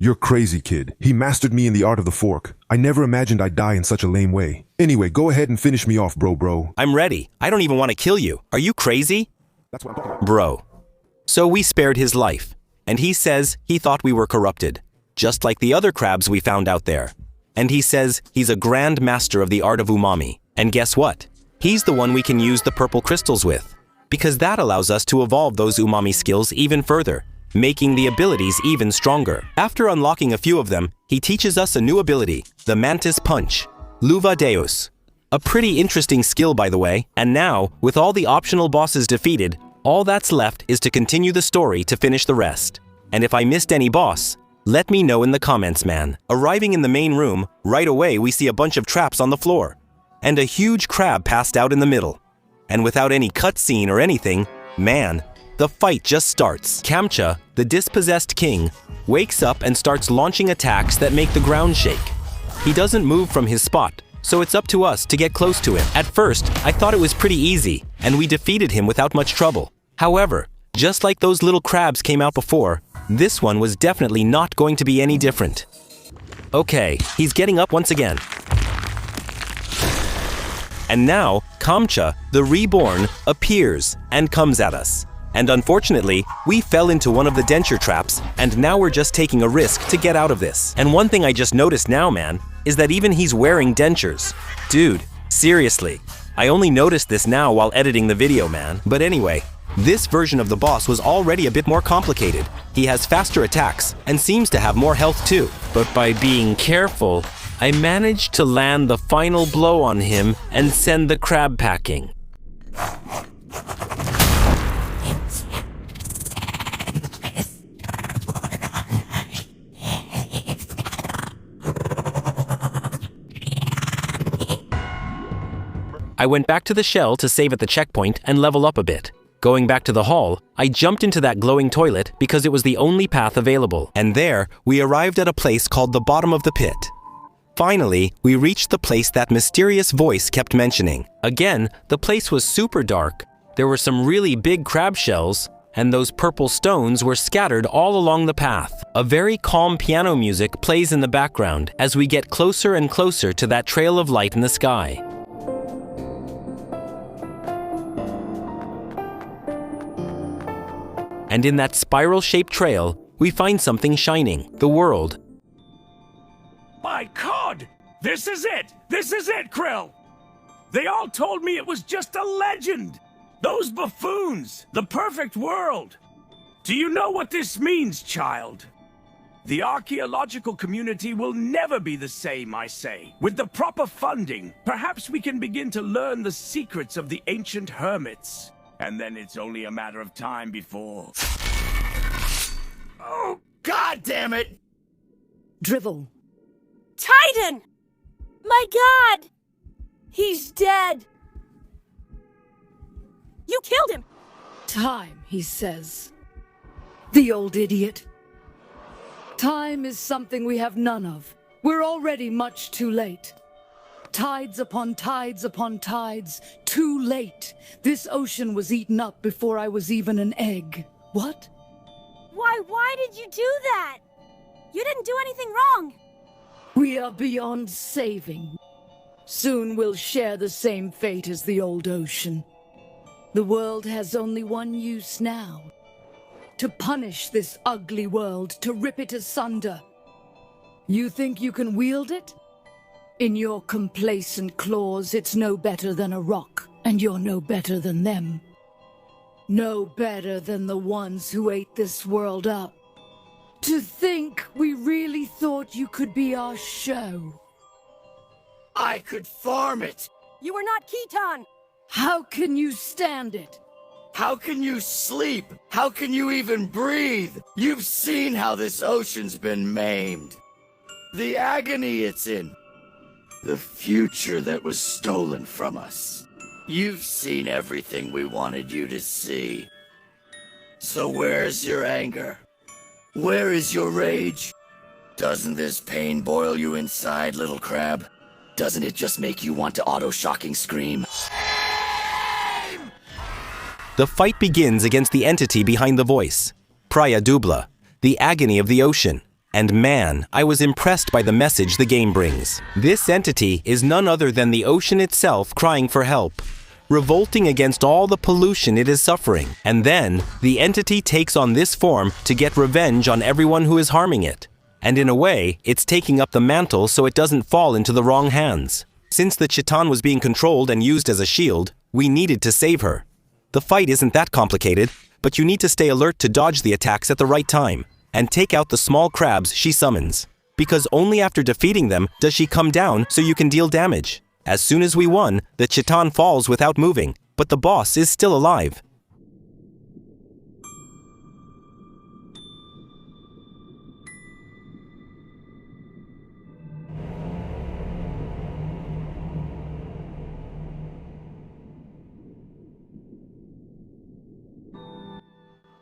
You're crazy, kid. He mastered me in the art of the fork. I never imagined I'd die in such a lame way. Anyway, go ahead and finish me off, bro. I'm ready. I don't even want to kill you. Are you crazy? That's what I'm talking about. Bro. So we spared his life, and he says he thought we were corrupted, just like the other crabs we found out there. And he says he's a grand master of the art of umami. And guess what? He's the one we can use the purple crystals with, because that allows us to evolve those umami skills even further, making the abilities even stronger. After unlocking a few of them, he teaches us a new ability, the Mantis Punch, Luva Deus. A pretty interesting skill, by the way, and now, with all the optional bosses defeated, all that's left is to continue the story to finish the rest. And if I missed any boss, let me know in the comments, man. Arriving in the main room, right away we see a bunch of traps on the floor, and a huge crab passed out in the middle. And without any cutscene or anything, man, the fight just starts. Kamcha, the dispossessed king, wakes up and starts launching attacks that make the ground shake. He doesn't move from his spot, so it's up to us to get close to him. At first, I thought it was pretty easy, and we defeated him without much trouble. However, just like those little crabs came out before, this one was definitely not going to be any different. Okay, he's getting up once again. And now, Kamcha, the reborn, appears and comes at us. And unfortunately, we fell into one of the denture traps, and now we're just taking a risk to get out of this. And one thing I just noticed now, man, is that even he's wearing dentures. Dude, seriously, I only noticed this now while editing the video, man. But anyway, this version of the boss was already a bit more complicated. He has faster attacks, and seems to have more health too. But by being careful, I managed to land the final blow on him and send the crab packing. I went back to the shell to save at the checkpoint and level up a bit. Going back to the hall, I jumped into that glowing toilet because it was the only path available. And there, we arrived at a place called the bottom of the pit. Finally, we reached the place that mysterious voice kept mentioning. Again, the place was super dark. There were some really big crab shells, and those purple stones were scattered all along the path. A very calm piano music plays in the background as we get closer and closer to that trail of light in the sky. And in that spiral-shaped trail, we find something shining, the world. My God! This is it! This is it, Krill! They all told me it was just a legend! Those buffoons! The perfect world! Do you know what this means, child? The archaeological community will never be the same, I say. With the proper funding, perhaps we can begin to learn the secrets of the ancient hermits. And then it's only a matter of time before... Oh, God damn it! Drivel. Titan! My God! He's dead! You killed him! Time, he says. The old idiot. Time is something we have none of. We're already much too late. Tides upon tides upon tides. Too late. This ocean was eaten up before I was even an egg. What? Why did you do that? You didn't do anything wrong. We are beyond saving. Soon we'll share the same fate as the old ocean. The world has only one use now. To punish this ugly world, to rip it asunder. You think you can wield it? In your complacent claws, it's no better than a rock, and you're no better than them. No better than the ones who ate this world up. To think we really thought you could be our show. I could farm it! You are not Khitan! How can you stand it? How can you sleep? How can you even breathe? You've seen how this ocean's been maimed. The agony it's in. The future that was stolen from us. You've seen everything we wanted you to see. So where's your anger? Where is your rage? Doesn't this pain boil you inside, little crab? Doesn't it just make you want to auto-shocking scream? The fight begins against the entity behind the voice, Praia Dubla, the agony of the ocean. And man, I was impressed by the message the game brings. This entity is none other than the ocean itself crying for help, revolting against all the pollution it is suffering. And then, the entity takes on this form to get revenge on everyone who is harming it. And in a way, it's taking up the mantle so it doesn't fall into the wrong hands. Since the Khitan was being controlled and used as a shield, we needed to save her. The fight isn't that complicated, but you need to stay alert to dodge the attacks at the right time, and take out the small crabs she summons. Because only after defeating them does she come down so you can deal damage. As soon as we won, the Khitan falls without moving, but the boss is still alive.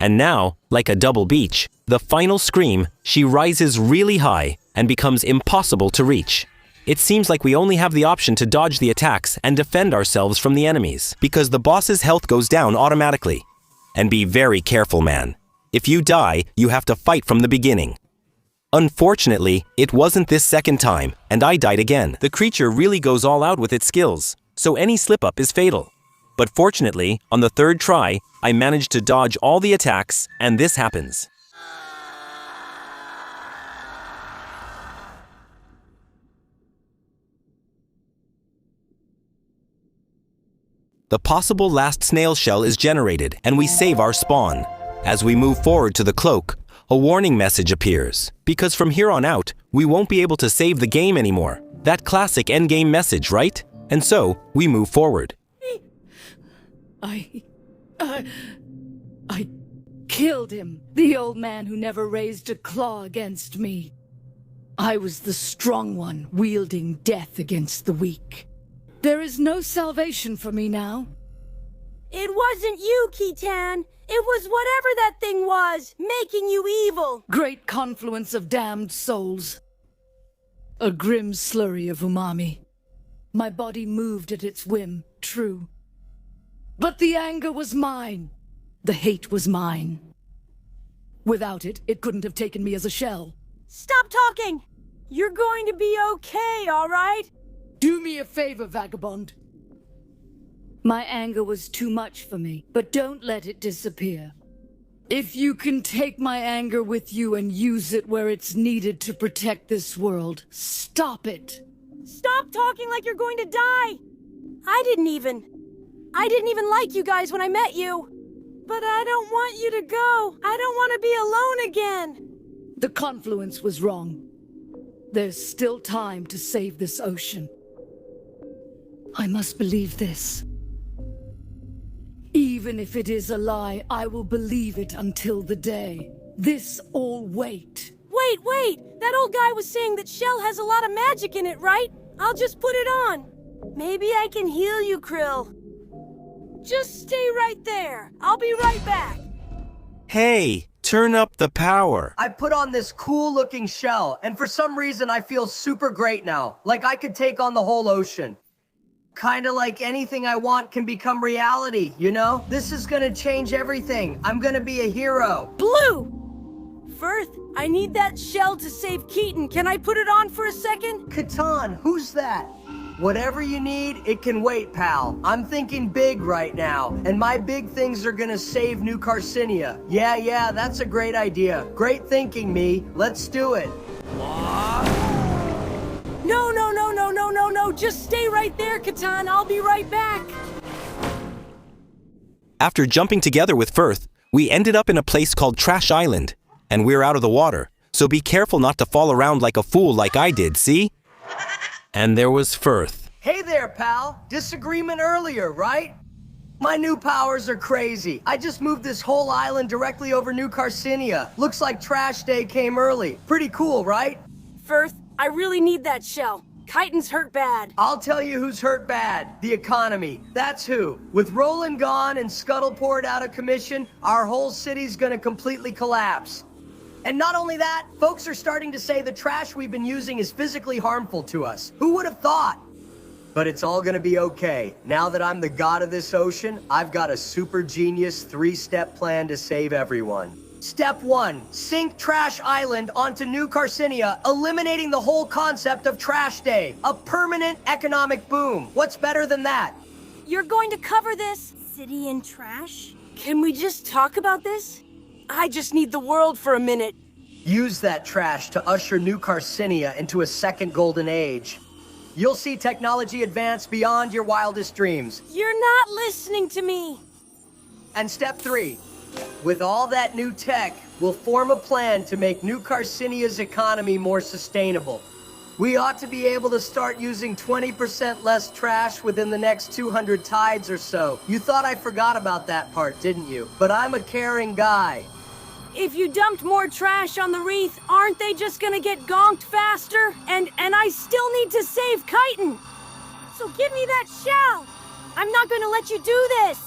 And now, like a double beach, the final scream, she rises really high and becomes impossible to reach. It seems like we only have the option to dodge the attacks and defend ourselves from the enemies, because the boss's health goes down automatically. And be very careful, man. If you die, you have to fight from the beginning. Unfortunately, it wasn't this second time, and I died again. The creature really goes all out with its skills, so any slip-up is fatal. But fortunately, on the third try, I managed to dodge all the attacks, and this happens. The possible last snail shell is generated, and we save our spawn. As we move forward to the cloak, a warning message appears, because from here on out, we won't be able to save the game anymore. That classic endgame message, right? And so, we move forward. I killed him, the old man who never raised a claw against me. I was the strong one, wielding death against the weak. There is no salvation for me now. It wasn't you, Khitan. It was whatever that thing was, making you evil. Great confluence of damned souls. A grim slurry of umami. My body moved at its whim, true. But the anger was mine. The hate was mine. Without it, it couldn't have taken me as a shell. Stop talking! You're going to be okay, all right? Do me a favor, vagabond. My anger was too much for me, but don't let it disappear. If you can take my anger with you and use it where it's needed to protect this world, stop it. Stop talking like you're going to die! I didn't even like you guys when I met you. But I don't want you to go. I don't want to be alone again. The confluence was wrong. There's still time to save this ocean. I must believe this. Even if it is a lie, I will believe it until the day. This all wait. Wait! That old guy was saying that Shell has a lot of magic in it, right? I'll just put it on. Maybe I can heal you, Krill. Just stay right there. I'll be right back. Hey, turn up the power. I put on this cool-looking shell, and for some reason I feel super great now. Like I could take on the whole ocean. Kinda like anything I want can become reality, you know? This is gonna change everything. I'm gonna be a hero. Blue! Firth, I need that shell to save Keaton. Can I put it on for a second? Catan, who's that? Whatever you need, it can wait, pal. I'm thinking big right now, and my big things are gonna save New Carcinia. Yeah, that's a great idea. Great thinking, me. Let's do it. No, just stay right there, Catan. I'll be right back. After jumping together with Firth, we ended up in a place called Trash Island, and we're out of the water, so be careful not to fall around like a fool like I did, see? And there was Firth. Hey there, pal. Disagreement earlier, right? My new powers are crazy. I just moved this whole island directly over New Carcinia. Looks like Trash Day came early. Pretty cool, right? Firth, I really need that shell. Chitin's hurt bad. I'll tell you who's hurt bad. The economy. That's who. With Roland gone and Scuttleport out of commission, our whole city's gonna completely collapse. And not only that, folks are starting to say the trash we've been using is physically harmful to us. Who would have thought? But it's all gonna be okay. Now that I'm the god of this ocean, I've got a super genius 3-step plan to save everyone. Step 1, sink Trash Island onto New Carcinia, eliminating the whole concept of Trash Day. A permanent economic boom. What's better than that? You're going to cover this city in trash? Can we just talk about this? I just need the world for a minute. Use that trash to usher New Carcinia into a second golden age. You'll see technology advance beyond your wildest dreams. You're not listening to me. And step 3. With all that new tech, we'll form a plan to make New Carcinia's economy more sustainable. We ought to be able to start using 20% less trash within the next 200 tides or so. You thought I forgot about that part, didn't you? But I'm a caring guy. If you dumped more trash on the Wreath, aren't they just gonna get gonked faster? And I still need to save Chitin. So give me that shell. I'm not gonna let you do this.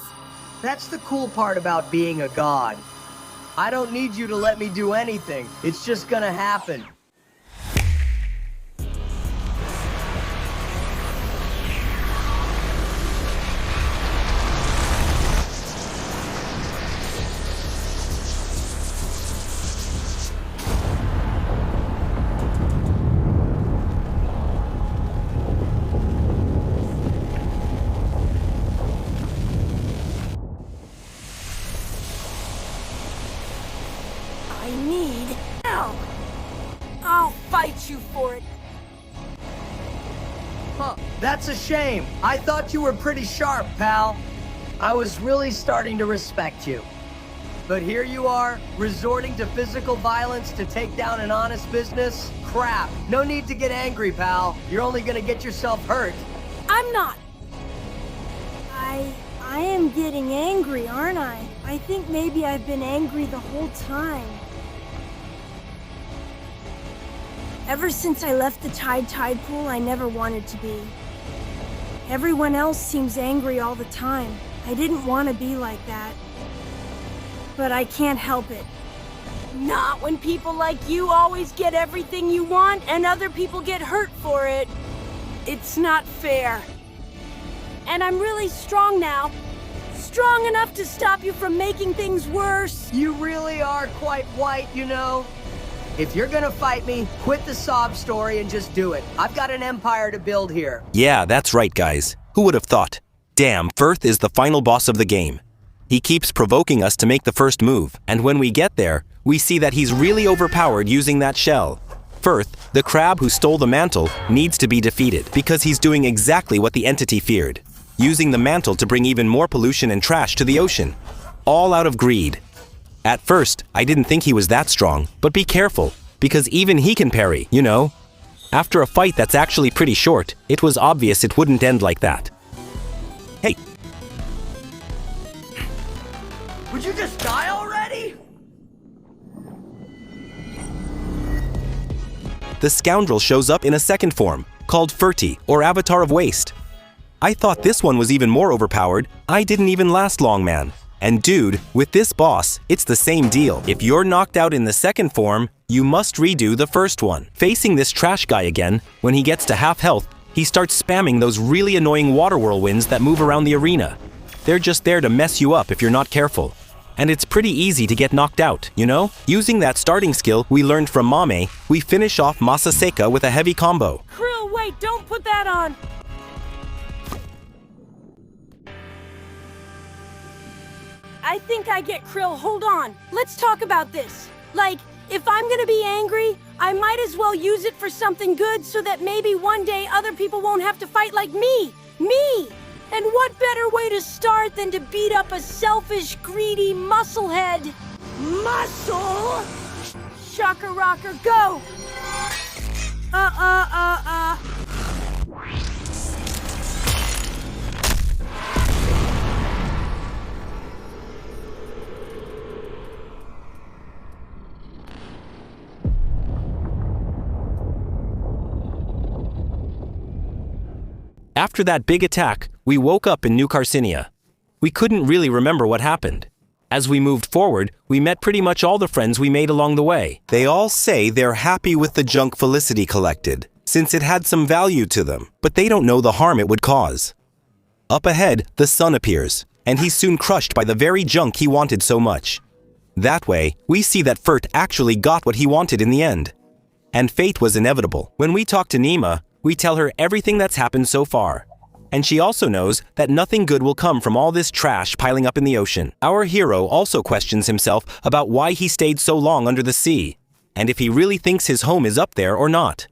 That's the cool part about being a god. I don't need you to let me do anything. It's just gonna happen. That's a shame. I thought you were pretty sharp, pal. I was really starting to respect you. But here you are, resorting to physical violence to take down an honest business? Crap. No need to get angry, pal. You're only gonna get yourself hurt. I'm not. I am getting angry, aren't I? I think maybe I've been angry the whole time. Ever since I left the tide pool, I never wanted to be. Everyone else seems angry all the time. I didn't want to be like that. But I can't help it. Not when people like you always get everything you want and other people get hurt for it. It's not fair. And I'm really strong now. Strong enough to stop you from making things worse. You really are quite white, you know. If you're gonna fight me, quit the sob story and just do it. I've got an empire to build here. Yeah, that's right, guys. Who would have thought? Damn, Firth is the final boss of the game. He keeps provoking us to make the first move, and when we get there, we see that he's really overpowered using that shell. Firth, the crab who stole the mantle, needs to be defeated because he's doing exactly what the entity feared, using the mantle to bring even more pollution and trash to the ocean, all out of greed. At first, I didn't think he was that strong, but be careful, because even he can parry, you know? After a fight that's actually pretty short, it was obvious it wouldn't end like that. Hey! Would you just die already? The scoundrel shows up in a second form, called Ferti, or Avatar of Waste. I thought this one was even more overpowered. I didn't even last long, man. And dude, with this boss, it's the same deal. If you're knocked out in the second form, you must redo the first one. Facing this trash guy again, when he gets to half health, he starts spamming those really annoying water whirlwinds that move around the arena. They're just there to mess you up if you're not careful. And it's pretty easy to get knocked out, you know? Using that starting skill we learned from Mame, we finish off Masa Seca with a heavy combo. Krill, wait, don't put that on! I think I get Krill, hold on. Let's talk about this. Like, if I'm gonna be angry, I might as well use it for something good so that maybe one day other people won't have to fight like me! Me! And what better way to start than to beat up a selfish, greedy musclehead? Muscle! Shaka rocker, go! After that big attack, we woke up in New Carcinia. We couldn't really remember what happened. As we moved forward, we met pretty much all the friends we made along the way. They all say they're happy with the junk Felicity collected, since it had some value to them, but they don't know the harm it would cause. Up ahead, the sun appears, and he's soon crushed by the very junk he wanted so much. That way, we see that Fert actually got what he wanted in the end. And fate was inevitable. When we talk to Nima, we tell her everything that's happened so far. And she also knows that nothing good will come from all this trash piling up in the ocean. Our hero also questions himself about why he stayed so long under the sea, and if he really thinks his home is up there or not.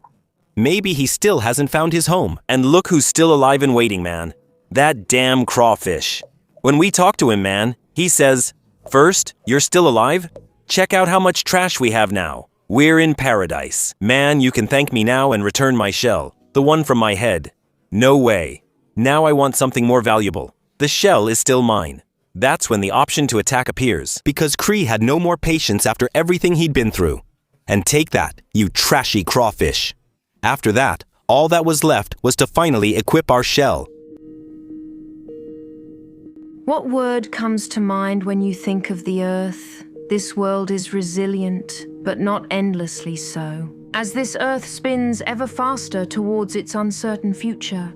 Maybe he still hasn't found his home. And look who's still alive and waiting, man. That damn crawfish. When we talk to him, man, he says, "First, you're still alive? Check out how much trash we have now. We're in paradise. Man, you can thank me now and return my shell. The one from my head. No way. Now I want something more valuable. The shell is still mine." That's when the option to attack appears, because Kree had no more patience after everything he'd been through. And take that, you trashy crawfish. After that, all that was left was to finally equip our shell. What word comes to mind when you think of the Earth? This world is resilient, but not endlessly so. As this Earth spins ever faster towards its uncertain future,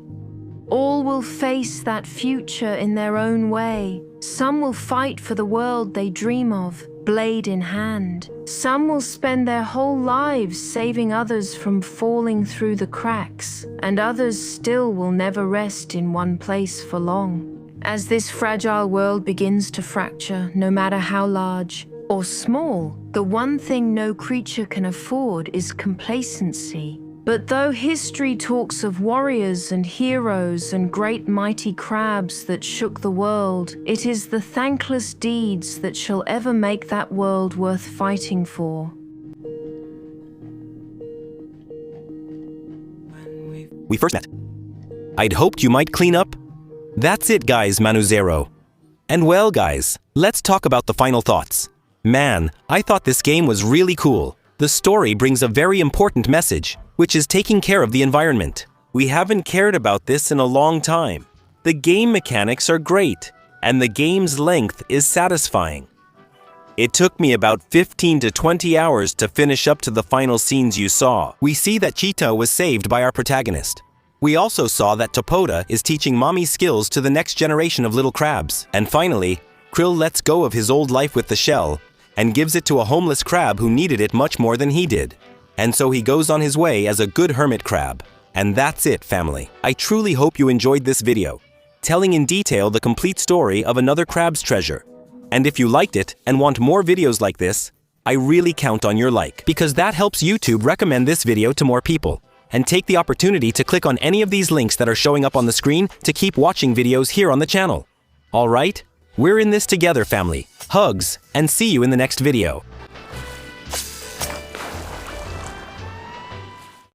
all will face that future in their own way. Some will fight for the world they dream of, blade in hand. Some will spend their whole lives saving others from falling through the cracks, and others still will never rest in one place for long. As this fragile world begins to fracture, no matter how large or small, the one thing no creature can afford is complacency. But though history talks of warriors and heroes and great mighty crabs that shook the world, it is the thankless deeds that shall ever make that world worth fighting for. We first met. I'd hoped you might clean up. That's it, guys, Manuzero. And well, guys, let's talk about the final thoughts. Man, I thought this game was really cool. The story brings a very important message, which is taking care of the environment. We haven't cared about this in a long time. The game mechanics are great, and the game's length is satisfying. It took me about 15 to 20 hours to finish up to the final scenes you saw. We see that Cheetah was saved by our protagonist. We also saw that Topoda is teaching mommy skills to the next generation of little crabs. And finally, Krill lets go of his old life with the shell and gives it to a homeless crab who needed it much more than he did. And so he goes on his way as a good hermit crab. And that's it, family. I truly hope you enjoyed this video, telling in detail the complete story of another crab's treasure. And if you liked it and want more videos like this, I really count on your like, because that helps YouTube recommend this video to more people. And take the opportunity to click on any of these links that are showing up on the screen to keep watching videos here on the channel. All right? We're in this together, family. Hugs, and see you in the next video.